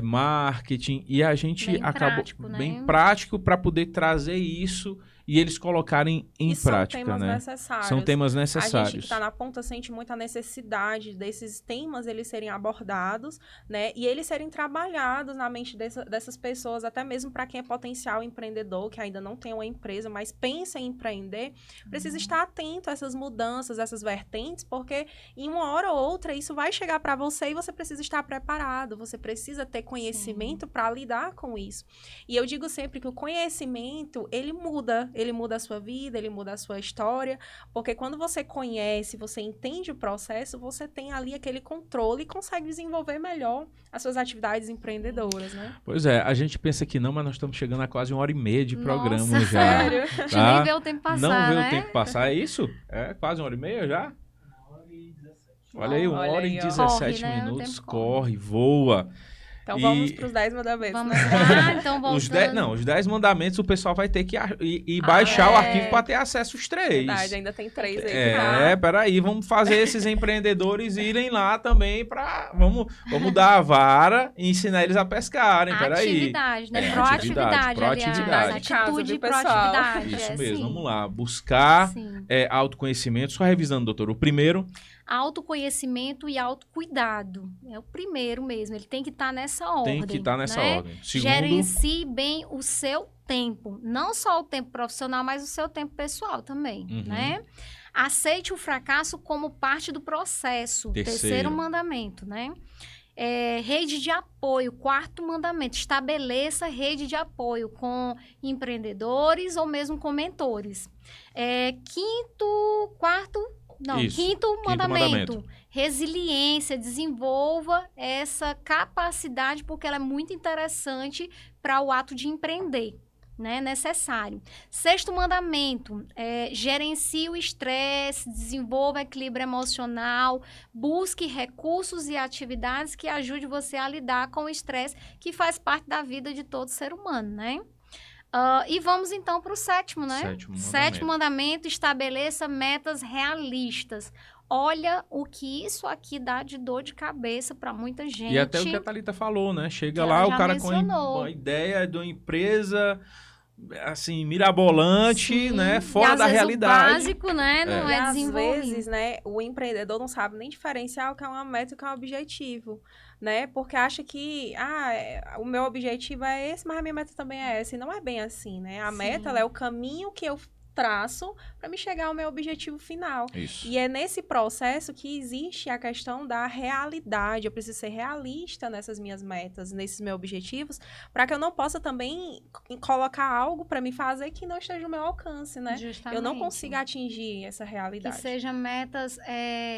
marketing, e a gente acabou bem prático para poder trazer isso e eles colocarem em prática, são temas né? necessários. São temas necessários. A gente que está na ponta sente muita necessidade desses temas eles serem abordados, né? E eles serem trabalhados na mente dessas pessoas, até mesmo para quem é potencial empreendedor, que ainda não tem uma empresa, mas pensa em empreender, precisa estar atento a essas mudanças, essas vertentes, porque em uma hora ou outra isso vai chegar para você e você precisa estar preparado, você precisa ter conhecimento para lidar com isso. E eu digo sempre que o conhecimento, ele muda a sua vida, ele muda a sua história, porque quando você conhece, você entende o processo, você tem ali aquele controle e consegue desenvolver melhor as suas atividades empreendedoras, né? Pois é, a gente pensa que não, mas nós estamos chegando a quase 1h30 de programa já. Sério? A gente nem vê o tempo passar, Não vê né? o tempo passar, é isso? É quase 1h30 já? Olha aí, 1h17 minutos, corre, voa. Então vamos para os 10 mandamentos. Vamos lá, então voltando. Os 10 mandamentos o pessoal vai ter que ir baixar o arquivo para ter acesso aos 3. Verdade, ainda tem 3 aí. Peraí, vamos fazer esses empreendedores irem lá também para... Vamos dar a vara e ensinar eles a pescarem, peraí. Atividade, né? Proatividade, aliás. Atitude e proatividade. Isso mesmo, vamos lá. Buscar autoconhecimento. Só revisando, doutor. O primeiro... Autoconhecimento e autocuidado. É o primeiro mesmo. Ele tem que estar nessa ordem. Tem que estar nessa ordem. Segundo... Gerencie bem o seu tempo. Não só o tempo profissional, mas o seu tempo pessoal também, né? Aceite o fracasso como parte do processo. Terceiro mandamento, né? Rede de apoio, quarto mandamento, estabeleça rede de apoio com empreendedores ou mesmo com mentores. Quinto mandamento, resiliência, desenvolva essa capacidade porque ela é muito interessante para o ato de empreender. Né, necessário. Sexto mandamento, gerencie o estresse, desenvolva equilíbrio emocional, busque recursos e atividades que ajudem você a lidar com o estresse que faz parte da vida de todo ser humano, né? E vamos então para o sétimo, né? Sétimo mandamento, estabeleça metas realistas. Olha o que isso aqui dá de dor de cabeça para muita gente. E até o que a Thalita falou, né? Chega lá, o cara com a ideia de uma empresa assim, mirabolante, né? Fora da realidade. O básico, né? Não é desenvolvido. Às vezes, né, o empreendedor não sabe nem diferenciar o que é uma meta e o que é um objetivo, né? Porque acha que, o meu objetivo é esse, mas a minha meta também é essa. E não é bem assim, né? A meta, ela é o caminho que eu traço para me chegar ao meu objetivo final. Isso. E é nesse processo que existe a questão da realidade. Eu preciso ser realista nessas minhas metas, nesses meus objetivos, para que eu não possa também colocar algo para me fazer que não esteja no meu alcance, né? Justamente. Eu não consiga atingir essa realidade. Que sejam metas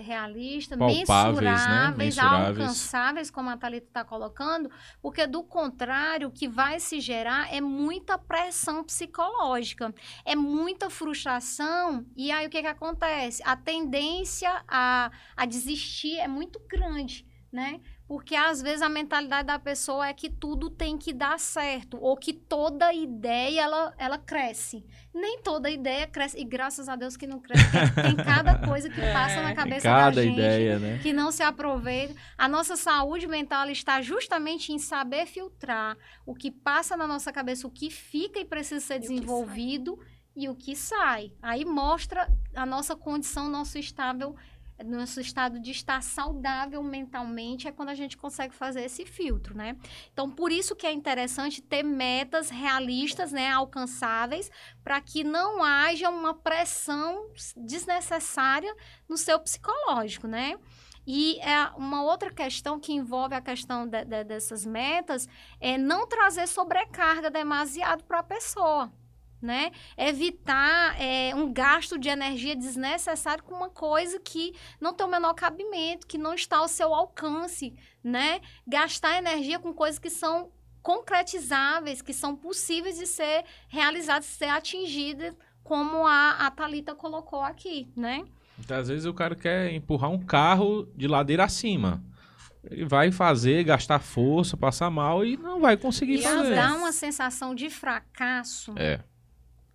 realistas, palpáveis, mensuráveis, alcançáveis, como a Thalita está colocando, porque do contrário, o que vai se gerar é muita pressão psicológica, é muita frustração, e aí o que acontece? A tendência a desistir é muito grande, né? Porque às vezes a mentalidade da pessoa é que tudo tem que dar certo, ou que toda ideia ela cresce. Nem toda ideia cresce, e graças a Deus que não cresce, tem cada coisa que passa na cabeça da gente, ideia, né? Que não se aproveita. A nossa saúde mental está justamente em saber filtrar o que passa na nossa cabeça, o que fica e precisa ser desenvolvido, e o que sai. Aí mostra a nossa condição, nosso estado de estar saudável mentalmente, é quando a gente consegue fazer esse filtro, né? Então, por isso que é interessante ter metas realistas, né, alcançáveis, para que não haja uma pressão desnecessária no seu psicológico, né? E uma outra questão que envolve a questão dessas metas é não trazer sobrecarga demasiado para a pessoa, né? Evitar um gasto de energia desnecessário com uma coisa que não tem o menor cabimento, que não está ao seu alcance, né? Gastar energia com coisas que são concretizáveis, que são possíveis de ser realizadas, de ser atingidas, como a Thalita colocou aqui, né? Então, às vezes o cara quer empurrar um carro de ladeira acima. Ele vai fazer, gastar força, passar mal e não vai conseguir fazer. E dá uma sensação de fracasso.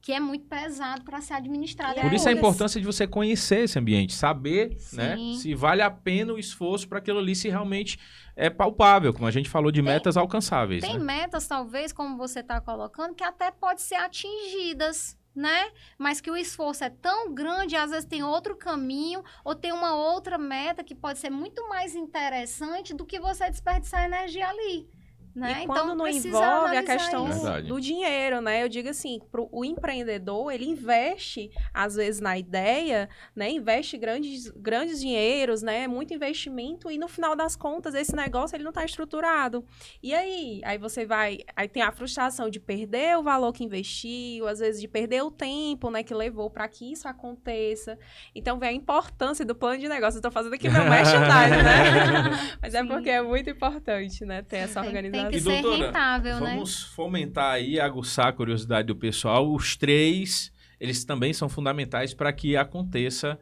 Que é muito pesado para ser administrado. Por isso a importância de você conhecer esse ambiente, saber, né, se vale a pena o esforço para aquilo ali, se realmente é palpável, como a gente falou de metas alcançáveis. Tem metas, talvez, como você está colocando, que até pode ser atingidas, né? Mas que o esforço é tão grande, às vezes tem outro caminho, ou tem uma outra meta que pode ser muito mais interessante do que você desperdiçar energia ali. Né? E quando então, não envolve a questão do dinheiro, né? Eu digo assim, o empreendedor, ele investe, às vezes, na ideia, né? Investe grandes dinheiros, né? Muito investimento e, no final das contas, esse negócio, ele não está estruturado. E aí você vai... Aí tem a frustração de perder o valor que investiu, às vezes de perder o tempo, né? Que levou para que isso aconteça. Então, vem a importância do plano de negócio. Eu estou fazendo aqui meu merchandising, né? Mas é porque é muito importante, né? Ter essa organização. Tem que ser rentável, né? Vamos fomentar aí, aguçar a curiosidade do pessoal. Os 3, eles também são fundamentais para que aconteça,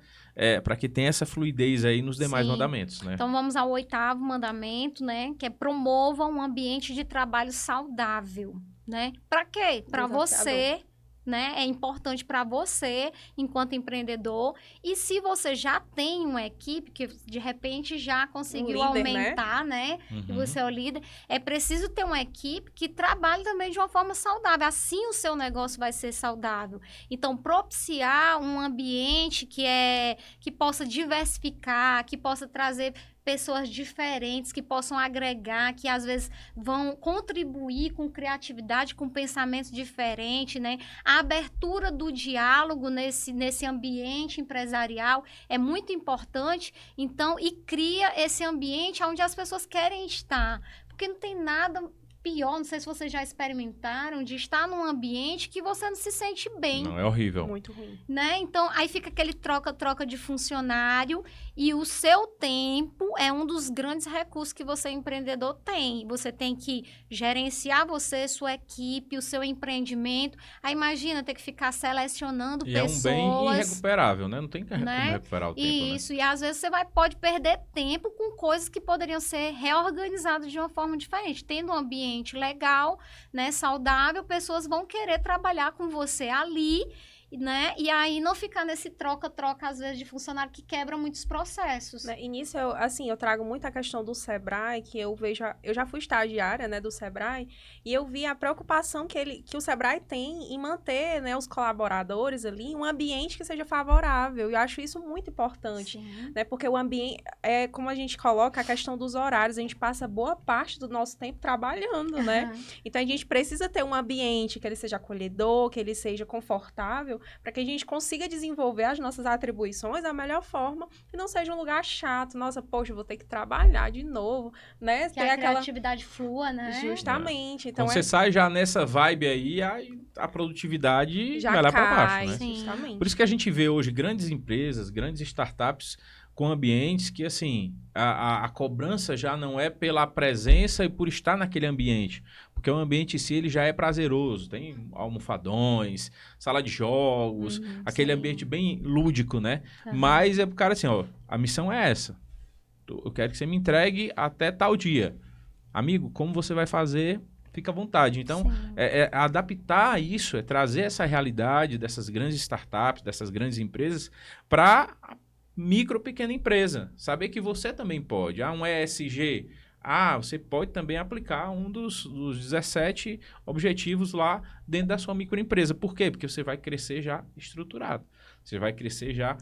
para que tenha essa fluidez aí nos demais mandamentos, né? Então, vamos ao 8º mandamento, né? Que é promova um ambiente de trabalho saudável, né? Para quê? Para você... Né? É importante para você, enquanto empreendedor. E se você já tem uma equipe que, de repente, já conseguiu aumentar, né? E você é o líder, é preciso ter uma equipe que trabalhe também de uma forma saudável. Assim, o seu negócio vai ser saudável. Então, propiciar um ambiente que possa diversificar, que possa trazer pessoas diferentes que possam agregar, que às vezes vão contribuir com criatividade, com pensamento diferente, né? A abertura do diálogo nesse ambiente empresarial é muito importante, então, e cria esse ambiente onde as pessoas querem estar, porque não tem nada pior, não sei se vocês já experimentaram, de estar num ambiente que você não se sente bem. Não, é horrível. Muito ruim. Né? Então, aí fica aquele troca-troca de funcionário e o seu tempo é um dos grandes recursos que você, empreendedor, tem. Você tem que gerenciar você, sua equipe, o seu empreendimento. Aí imagina ter que ficar selecionando E pessoas. é um bem irrecuperável, né? Não tem como Né? recuperar o tempo, Isso, e às vezes você pode perder tempo com coisas que poderiam ser reorganizadas de uma forma diferente. Tendo um ambiente legal, né, saudável, pessoas vão querer trabalhar com você ali, né? E aí não ficar nesse troca-troca, às vezes, de funcionário que quebra muitos processos. Né, e nisso, eu trago muito a questão do Sebrae, que eu vejo, eu já fui estagiária, né, do Sebrae, e eu vi a preocupação que o Sebrae tem em manter, né, os colaboradores ali em um ambiente que seja favorável, e eu acho isso muito importante, né, porque o ambiente, como a gente coloca a questão dos horários, a gente passa boa parte do nosso tempo trabalhando, né, então a gente precisa ter um ambiente que ele seja acolhedor, que ele seja confortável, para que a gente consiga desenvolver as nossas atribuições da melhor forma e não seja um lugar chato. Nossa, poxa, eu vou ter que trabalhar de novo, né? Que a criatividade flua, né? Justamente. Então, quando você sai já nessa vibe aí, a produtividade vai lá para baixo, né? Sim. Justamente. Por isso que a gente vê hoje grandes empresas, grandes startups com ambientes que, assim, a cobrança já não é pela presença e por estar naquele ambiente. Porque o ambiente em si, ele já é prazeroso. Tem almofadões, sala de jogos, aquele ambiente bem lúdico, né? Mas é pro cara assim, ó, a missão é essa. Eu quero que você me entregue até tal dia. Amigo, como você vai fazer? Fica à vontade. Então, é adaptar isso, é trazer essa realidade dessas grandes startups, dessas grandes empresas para micro, pequena empresa. Saber que você também pode. Um ESG. Você pode também aplicar um dos 17 objetivos lá dentro da sua microempresa. Por quê? Porque você vai crescer já estruturado. Você vai crescer já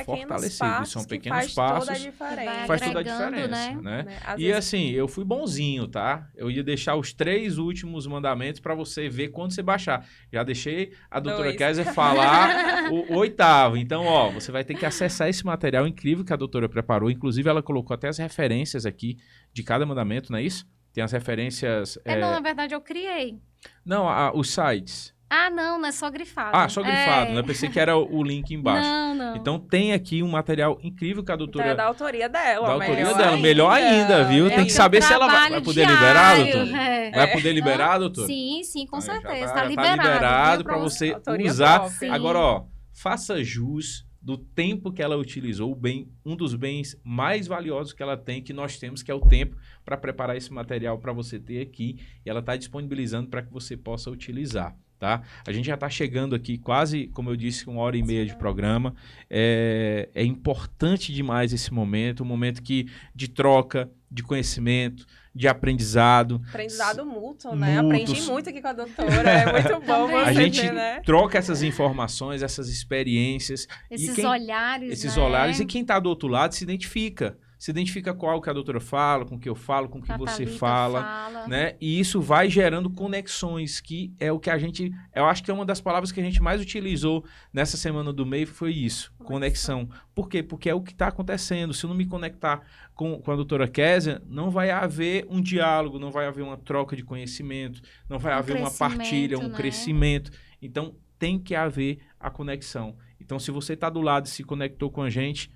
fortalecido. São pequenos passos toda a diferença. Faz toda a diferença, né? E assim, eu fui bonzinho, tá? Eu ia deixar os 3 últimos mandamentos para você ver quando você baixar. Já deixei a doutora Kézia falar o 8º. Então, ó, você vai ter que acessar esse material incrível que a doutora preparou. Inclusive, ela colocou até as referências aqui de cada mandamento, não é isso? Tem as referências... Não, na verdade, eu criei. Não, os sites... não é só grifado. Só grifado, né? Eu pensei que era o link embaixo. Não. Então tem aqui um material incrível que a doutora... Então é da autoria dela. Da autoria dela, melhor ainda, viu? Tem que saber se ela vai poder liberar, doutor. Vai poder liberar, doutor? Sim, com certeza. Tá liberado. liberado para você usar. Própria. Agora, ó, faça jus do tempo que ela utilizou, um dos bens mais valiosos que ela tem, que nós temos, que é o tempo para preparar esse material para você ter aqui. E ela está disponibilizando para que você possa utilizar. Tá? A gente já está chegando aqui quase, como eu disse, 1h30 de programa. É importante demais esse momento, um momento de troca, de conhecimento, de aprendizado. Aprendizado mútuo, né? Aprendi muito aqui com a doutora, é muito bom você A gente ver, né? troca essas informações, essas experiências. Esses olhares, Esses né? olhares. E quem está do outro lado se identifica. Se identifica com algo que a doutora fala, com o que eu falo, com o que você fala, né? E isso vai gerando conexões, que é o que eu acho que é uma das palavras que a gente mais utilizou nessa semana do MEI, foi isso, conexão. Por quê? Porque é o que está acontecendo. Se eu não me conectar com a doutora Kézia, não vai haver um diálogo, não vai haver uma troca de conhecimento, não vai haver uma partilha, um crescimento. Então, tem que haver a conexão. Então, se você está do lado e se conectou com a gente,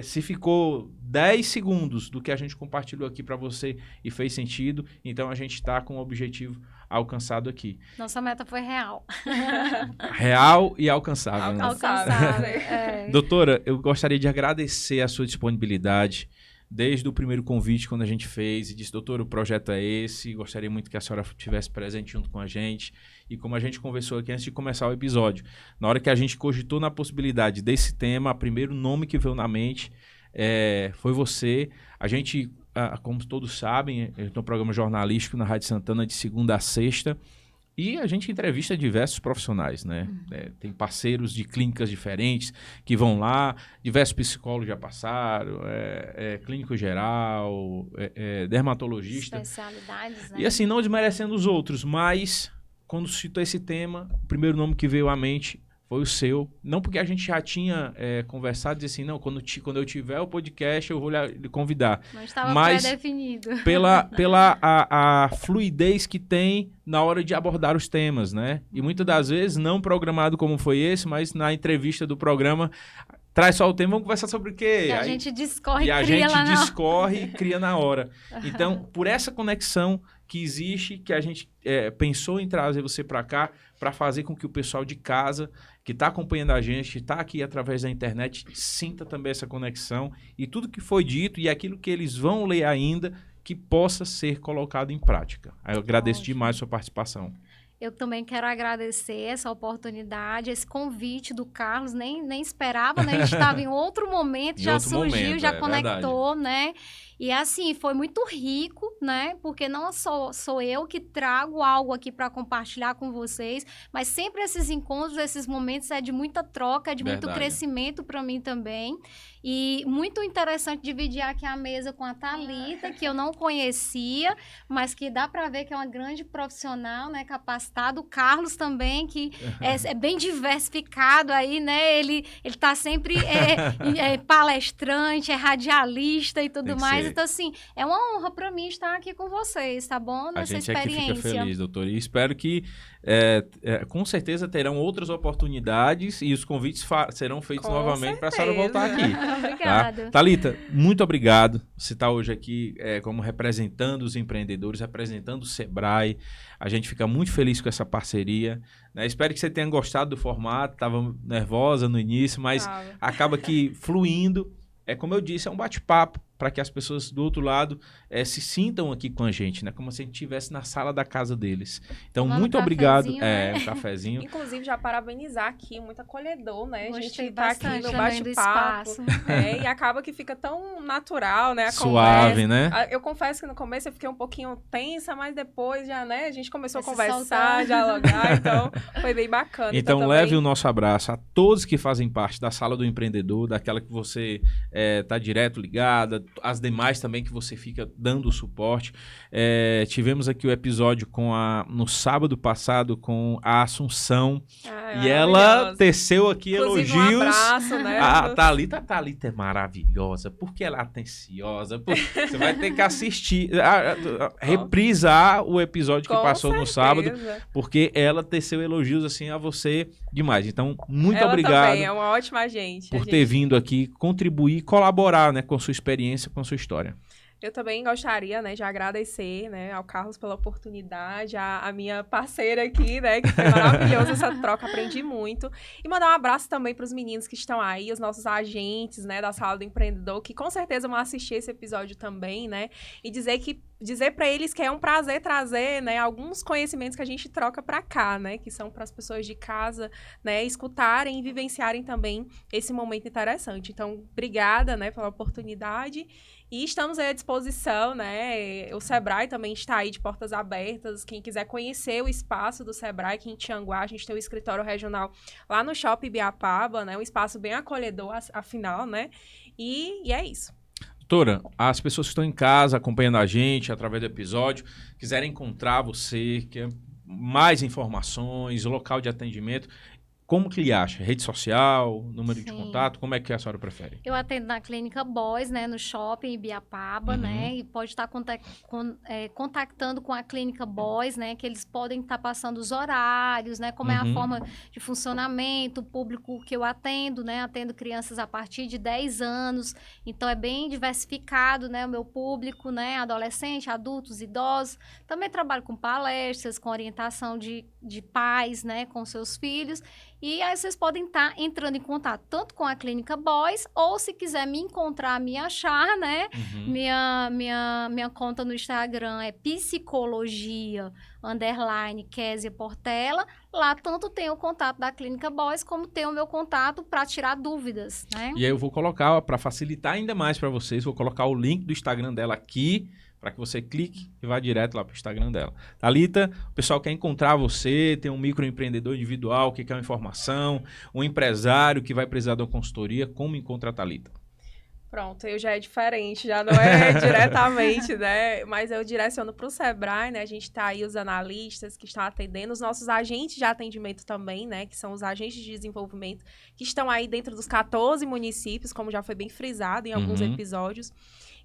se ficou 10 segundos do que a gente compartilhou aqui para você e fez sentido, então a gente está com o objetivo alcançado aqui. Nossa meta foi real. Real e alcançável. Né? Alcançável. Doutora, eu gostaria de agradecer a sua disponibilidade. Desde o primeiro convite, quando a gente fez, e disse, doutor, o projeto é esse, gostaria muito que a senhora estivesse presente junto com a gente. E como a gente conversou aqui antes de começar o episódio, na hora que a gente cogitou na possibilidade desse tema, o primeiro nome que veio na mente foi você. A gente, como todos sabem, a gente tem um programa jornalístico na Rádio Santana de segunda a sexta, E a gente entrevista diversos profissionais, né? Tem parceiros de clínicas diferentes que vão lá, diversos psicólogos já passaram, clínico geral, dermatologista. Especialidades, né? E assim, não desmerecendo os outros, mas quando citou esse tema, o primeiro nome que veio à mente foi o seu. Não porque a gente já tinha conversado e disse assim, não, quando eu tiver o podcast, eu vou lhe convidar. Não estava Mas pré-definido. pela a fluidez que tem na hora de abordar os temas, né? E muitas das vezes, não programado como foi esse, mas na entrevista do programa, traz só o tema, vamos conversar sobre o quê? E a gente discorre e a cria gente lá na... discorre e cria na hora. Então, por essa conexão que existe, que a gente pensou em trazer você para cá, para fazer com que o pessoal de casa, que está acompanhando a gente, está aqui através da internet, sinta também essa conexão e tudo que foi dito e aquilo que eles vão ler ainda, que possa ser colocado em prática. Eu agradeço demais a sua participação. Eu também quero agradecer essa oportunidade, esse convite do Carlos, nem esperava, né? A gente estava em outro momento, já surgiu, já conectou, né? E assim, foi muito rico, né? Porque não sou eu que trago algo aqui para compartilhar com vocês, mas sempre esses encontros, esses momentos é de muita troca, de muito crescimento para mim também. E muito interessante dividir aqui a mesa com a Thalita, que eu não conhecia, mas que dá para ver que é uma grande profissional, né? Capacitado. O Carlos também, que é bem diversificado aí, né? Ele tá sempre palestrante, é radialista e tudo mais. Então, assim, é uma honra para mim estar aqui com vocês, tá bom? Nessa experiência. A gente fica feliz, doutora. E espero que, com certeza, terão outras oportunidades e os convites serão feitos novamente para a senhora voltar aqui. Obrigada. Tá? Thalita, muito obrigado. Você está hoje aqui como representando os empreendedores, representando o Sebrae. A gente fica muito feliz com essa parceria, né? Espero que você tenha gostado do formato. Estava nervosa no início, mas acaba que fluindo. Como eu disse, é um bate-papo para que as pessoas do outro lado se sintam aqui com a gente, né? Como se a gente estivesse na sala da casa deles. Então, muito obrigado. Né? Um cafezinho. Inclusive, já parabenizar aqui, muito acolhedor, né? Gostei a gente tá aqui no bate-papo. E acaba que fica tão natural, né? A suave, conversa. Né? Eu confesso que no começo eu fiquei um pouquinho tensa, mas depois já, né? A gente começou a conversar, dialogar, então foi bem bacana. Então leve o nosso abraço a todos que fazem parte da Sala do Empreendedor, daquela que você tá direto ligada, as demais também que você fica dando o suporte. Tivemos aqui o episódio no sábado passado com a Assunção e ela teceu aqui inclusive, elogios. Um abraço, né? A Thalita é maravilhosa, porque ela é atenciosa. Você vai ter que assistir, reprisar o episódio que passou no sábado, porque ela teceu elogios assim a você demais. Então, muito obrigado. Também é uma ótima gente. Por ter vindo aqui contribuir e colaborar, né, com a sua experiência, com a sua história. Eu também gostaria, né, de agradecer, né, ao Carlos pela oportunidade, a minha parceira aqui, né, que foi maravilhosa essa troca, aprendi muito. E mandar um abraço também para os meninos que estão aí, os nossos agentes, né, da Sala do Empreendedor, que com certeza vão assistir esse episódio também, né, e dizer para eles que é um prazer trazer, né, alguns conhecimentos que a gente troca para cá, né, que são para as pessoas de casa, né, escutarem e vivenciarem também esse momento interessante. Então, obrigada, né, pela oportunidade. E estamos aí à disposição, né? O Sebrae também está aí de portas abertas. Quem quiser conhecer o espaço do Sebrae aqui em Tianguá, a gente tem o escritório regional lá no Shopping Ibiapaba, né? Um espaço bem acolhedor, afinal, né? E é isso. Doutora, as pessoas que estão em casa acompanhando a gente através do episódio, quiserem encontrar você, quer mais informações, local de atendimento, como que lhe acha? Rede social, número de contato? Como é que a senhora prefere? Eu atendo na Clínica Boys, né? No shopping Ibiapaba, né? E pode estar contactando com a Clínica Boys, né? Que eles podem estar passando os horários, né? Como é a forma de funcionamento, o público que eu atendo, né? Atendo crianças a partir de 10 anos. Então, é bem diversificado, né? O meu público, né? Adolescente, adultos, idosos. Também trabalho com palestras, com orientação de pais, né? Com seus filhos. E aí vocês podem estar entrando em contato tanto com a Clínica Boys, ou se quiser me encontrar, me achar, né? Minha conta no Instagram é psicologia_Kézia Portela. lá tanto tem o contato da Clínica Boys, como tem o meu contato para tirar dúvidas, né? E aí eu vou colocar, para facilitar ainda mais para vocês, vou colocar o link do Instagram dela aqui, para que você clique e vá direto lá para o Instagram dela. Thalita, o pessoal quer encontrar você, tem um microempreendedor individual que quer uma informação, um empresário que vai precisar de uma consultoria, como encontra a Thalita? Pronto, eu já é diferente, já não é diretamente, né? Mas eu direciono para o Sebrae, né? A gente está aí os analistas que estão atendendo, os nossos agentes de atendimento também, né? Que são os agentes de desenvolvimento que estão aí dentro dos 14 municípios, como já foi bem frisado em alguns episódios.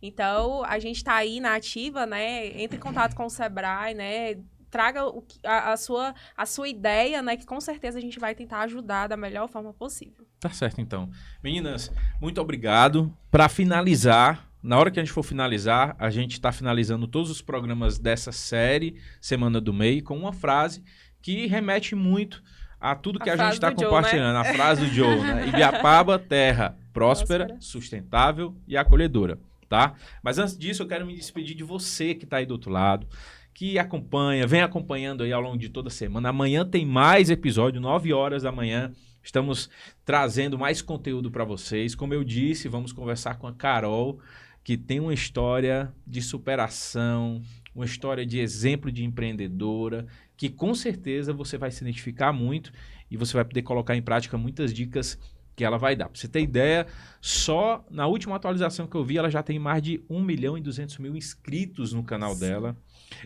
Então, a gente está aí na ativa, né? Entre em contato com o Sebrae, né? Traga a sua ideia, né? Que com certeza a gente vai tentar ajudar da melhor forma possível. Tá certo, então. Meninas, muito obrigado. Para finalizar, na hora que a gente for finalizar, a gente está finalizando todos os programas dessa série, Semana do MEI, com uma frase que remete muito a tudo que a gente está compartilhando. Joe, né? A frase do Joe, né? Ibiapaba, terra próspera, sustentável e acolhedora, tá? Mas antes disso, eu quero me despedir de você que está aí do outro lado, que acompanha, vem acompanhando aí ao longo de toda a semana. Amanhã tem mais episódio, 9 horas da manhã. Estamos trazendo mais conteúdo para vocês. Como eu disse, vamos conversar com a Carol, que tem uma história de superação, uma história de exemplo de empreendedora, que com certeza você vai se identificar muito e você vai poder colocar em prática muitas dicas que ela vai dar. Para você ter ideia, só na última atualização que eu vi, ela já tem mais de 1.200.000 inscritos no canal dela.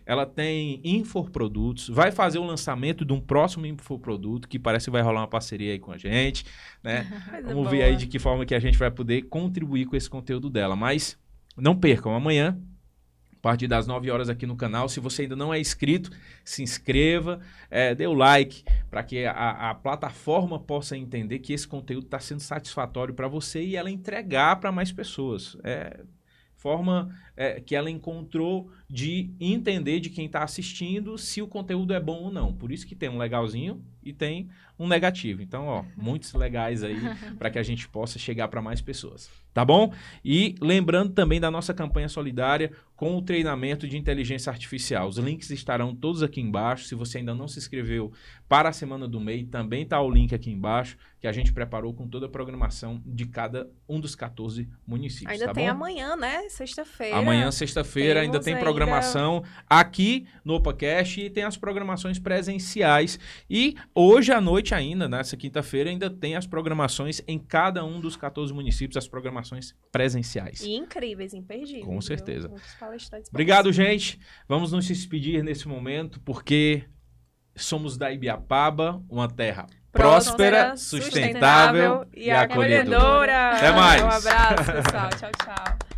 Ela tem infoprodutos, vai fazer o lançamento de um próximo infoproduto, que parece que vai rolar uma parceria aí com a gente, né? Vamos ver aí de que forma que a gente vai poder contribuir com esse conteúdo dela. Mas não percam, amanhã, a partir das 9 horas aqui no canal. Se você ainda não é inscrito, se inscreva, dê o like, para que a plataforma possa entender que esse conteúdo está sendo satisfatório para você e ela entregar para mais pessoas. Forma que ela encontrou de entender de quem está assistindo se o conteúdo é bom ou não. Por isso que tem um legalzinho e tem um negativo. Então, ó, muitos legais aí para que a gente possa chegar para mais pessoas. Tá bom? E lembrando também da nossa campanha solidária com o treinamento de inteligência artificial. Os links estarão todos aqui embaixo. Se você ainda não se inscreveu para a Semana do MEI, também está o link aqui embaixo, que a gente preparou com toda a programação de cada um dos 14 municípios. Ainda tá tem bom? Amanhã, né? Sexta-feira. Amanhã, sexta-feira, ainda tem programação aqui no OpaCast e tem as programações presenciais. E hoje à noite ainda, nessa quinta-feira, ainda tem as programações em cada um dos 14 municípios, as programações presenciais. E incríveis, imperdíveis. Com certeza. Muitos palestrantes. Obrigado, gente. Vamos nos despedir nesse momento, porque somos da Ibiapaba, uma terra próspera, sustentável e acolhedora. Até mais. Um abraço, pessoal. Tchau, tchau.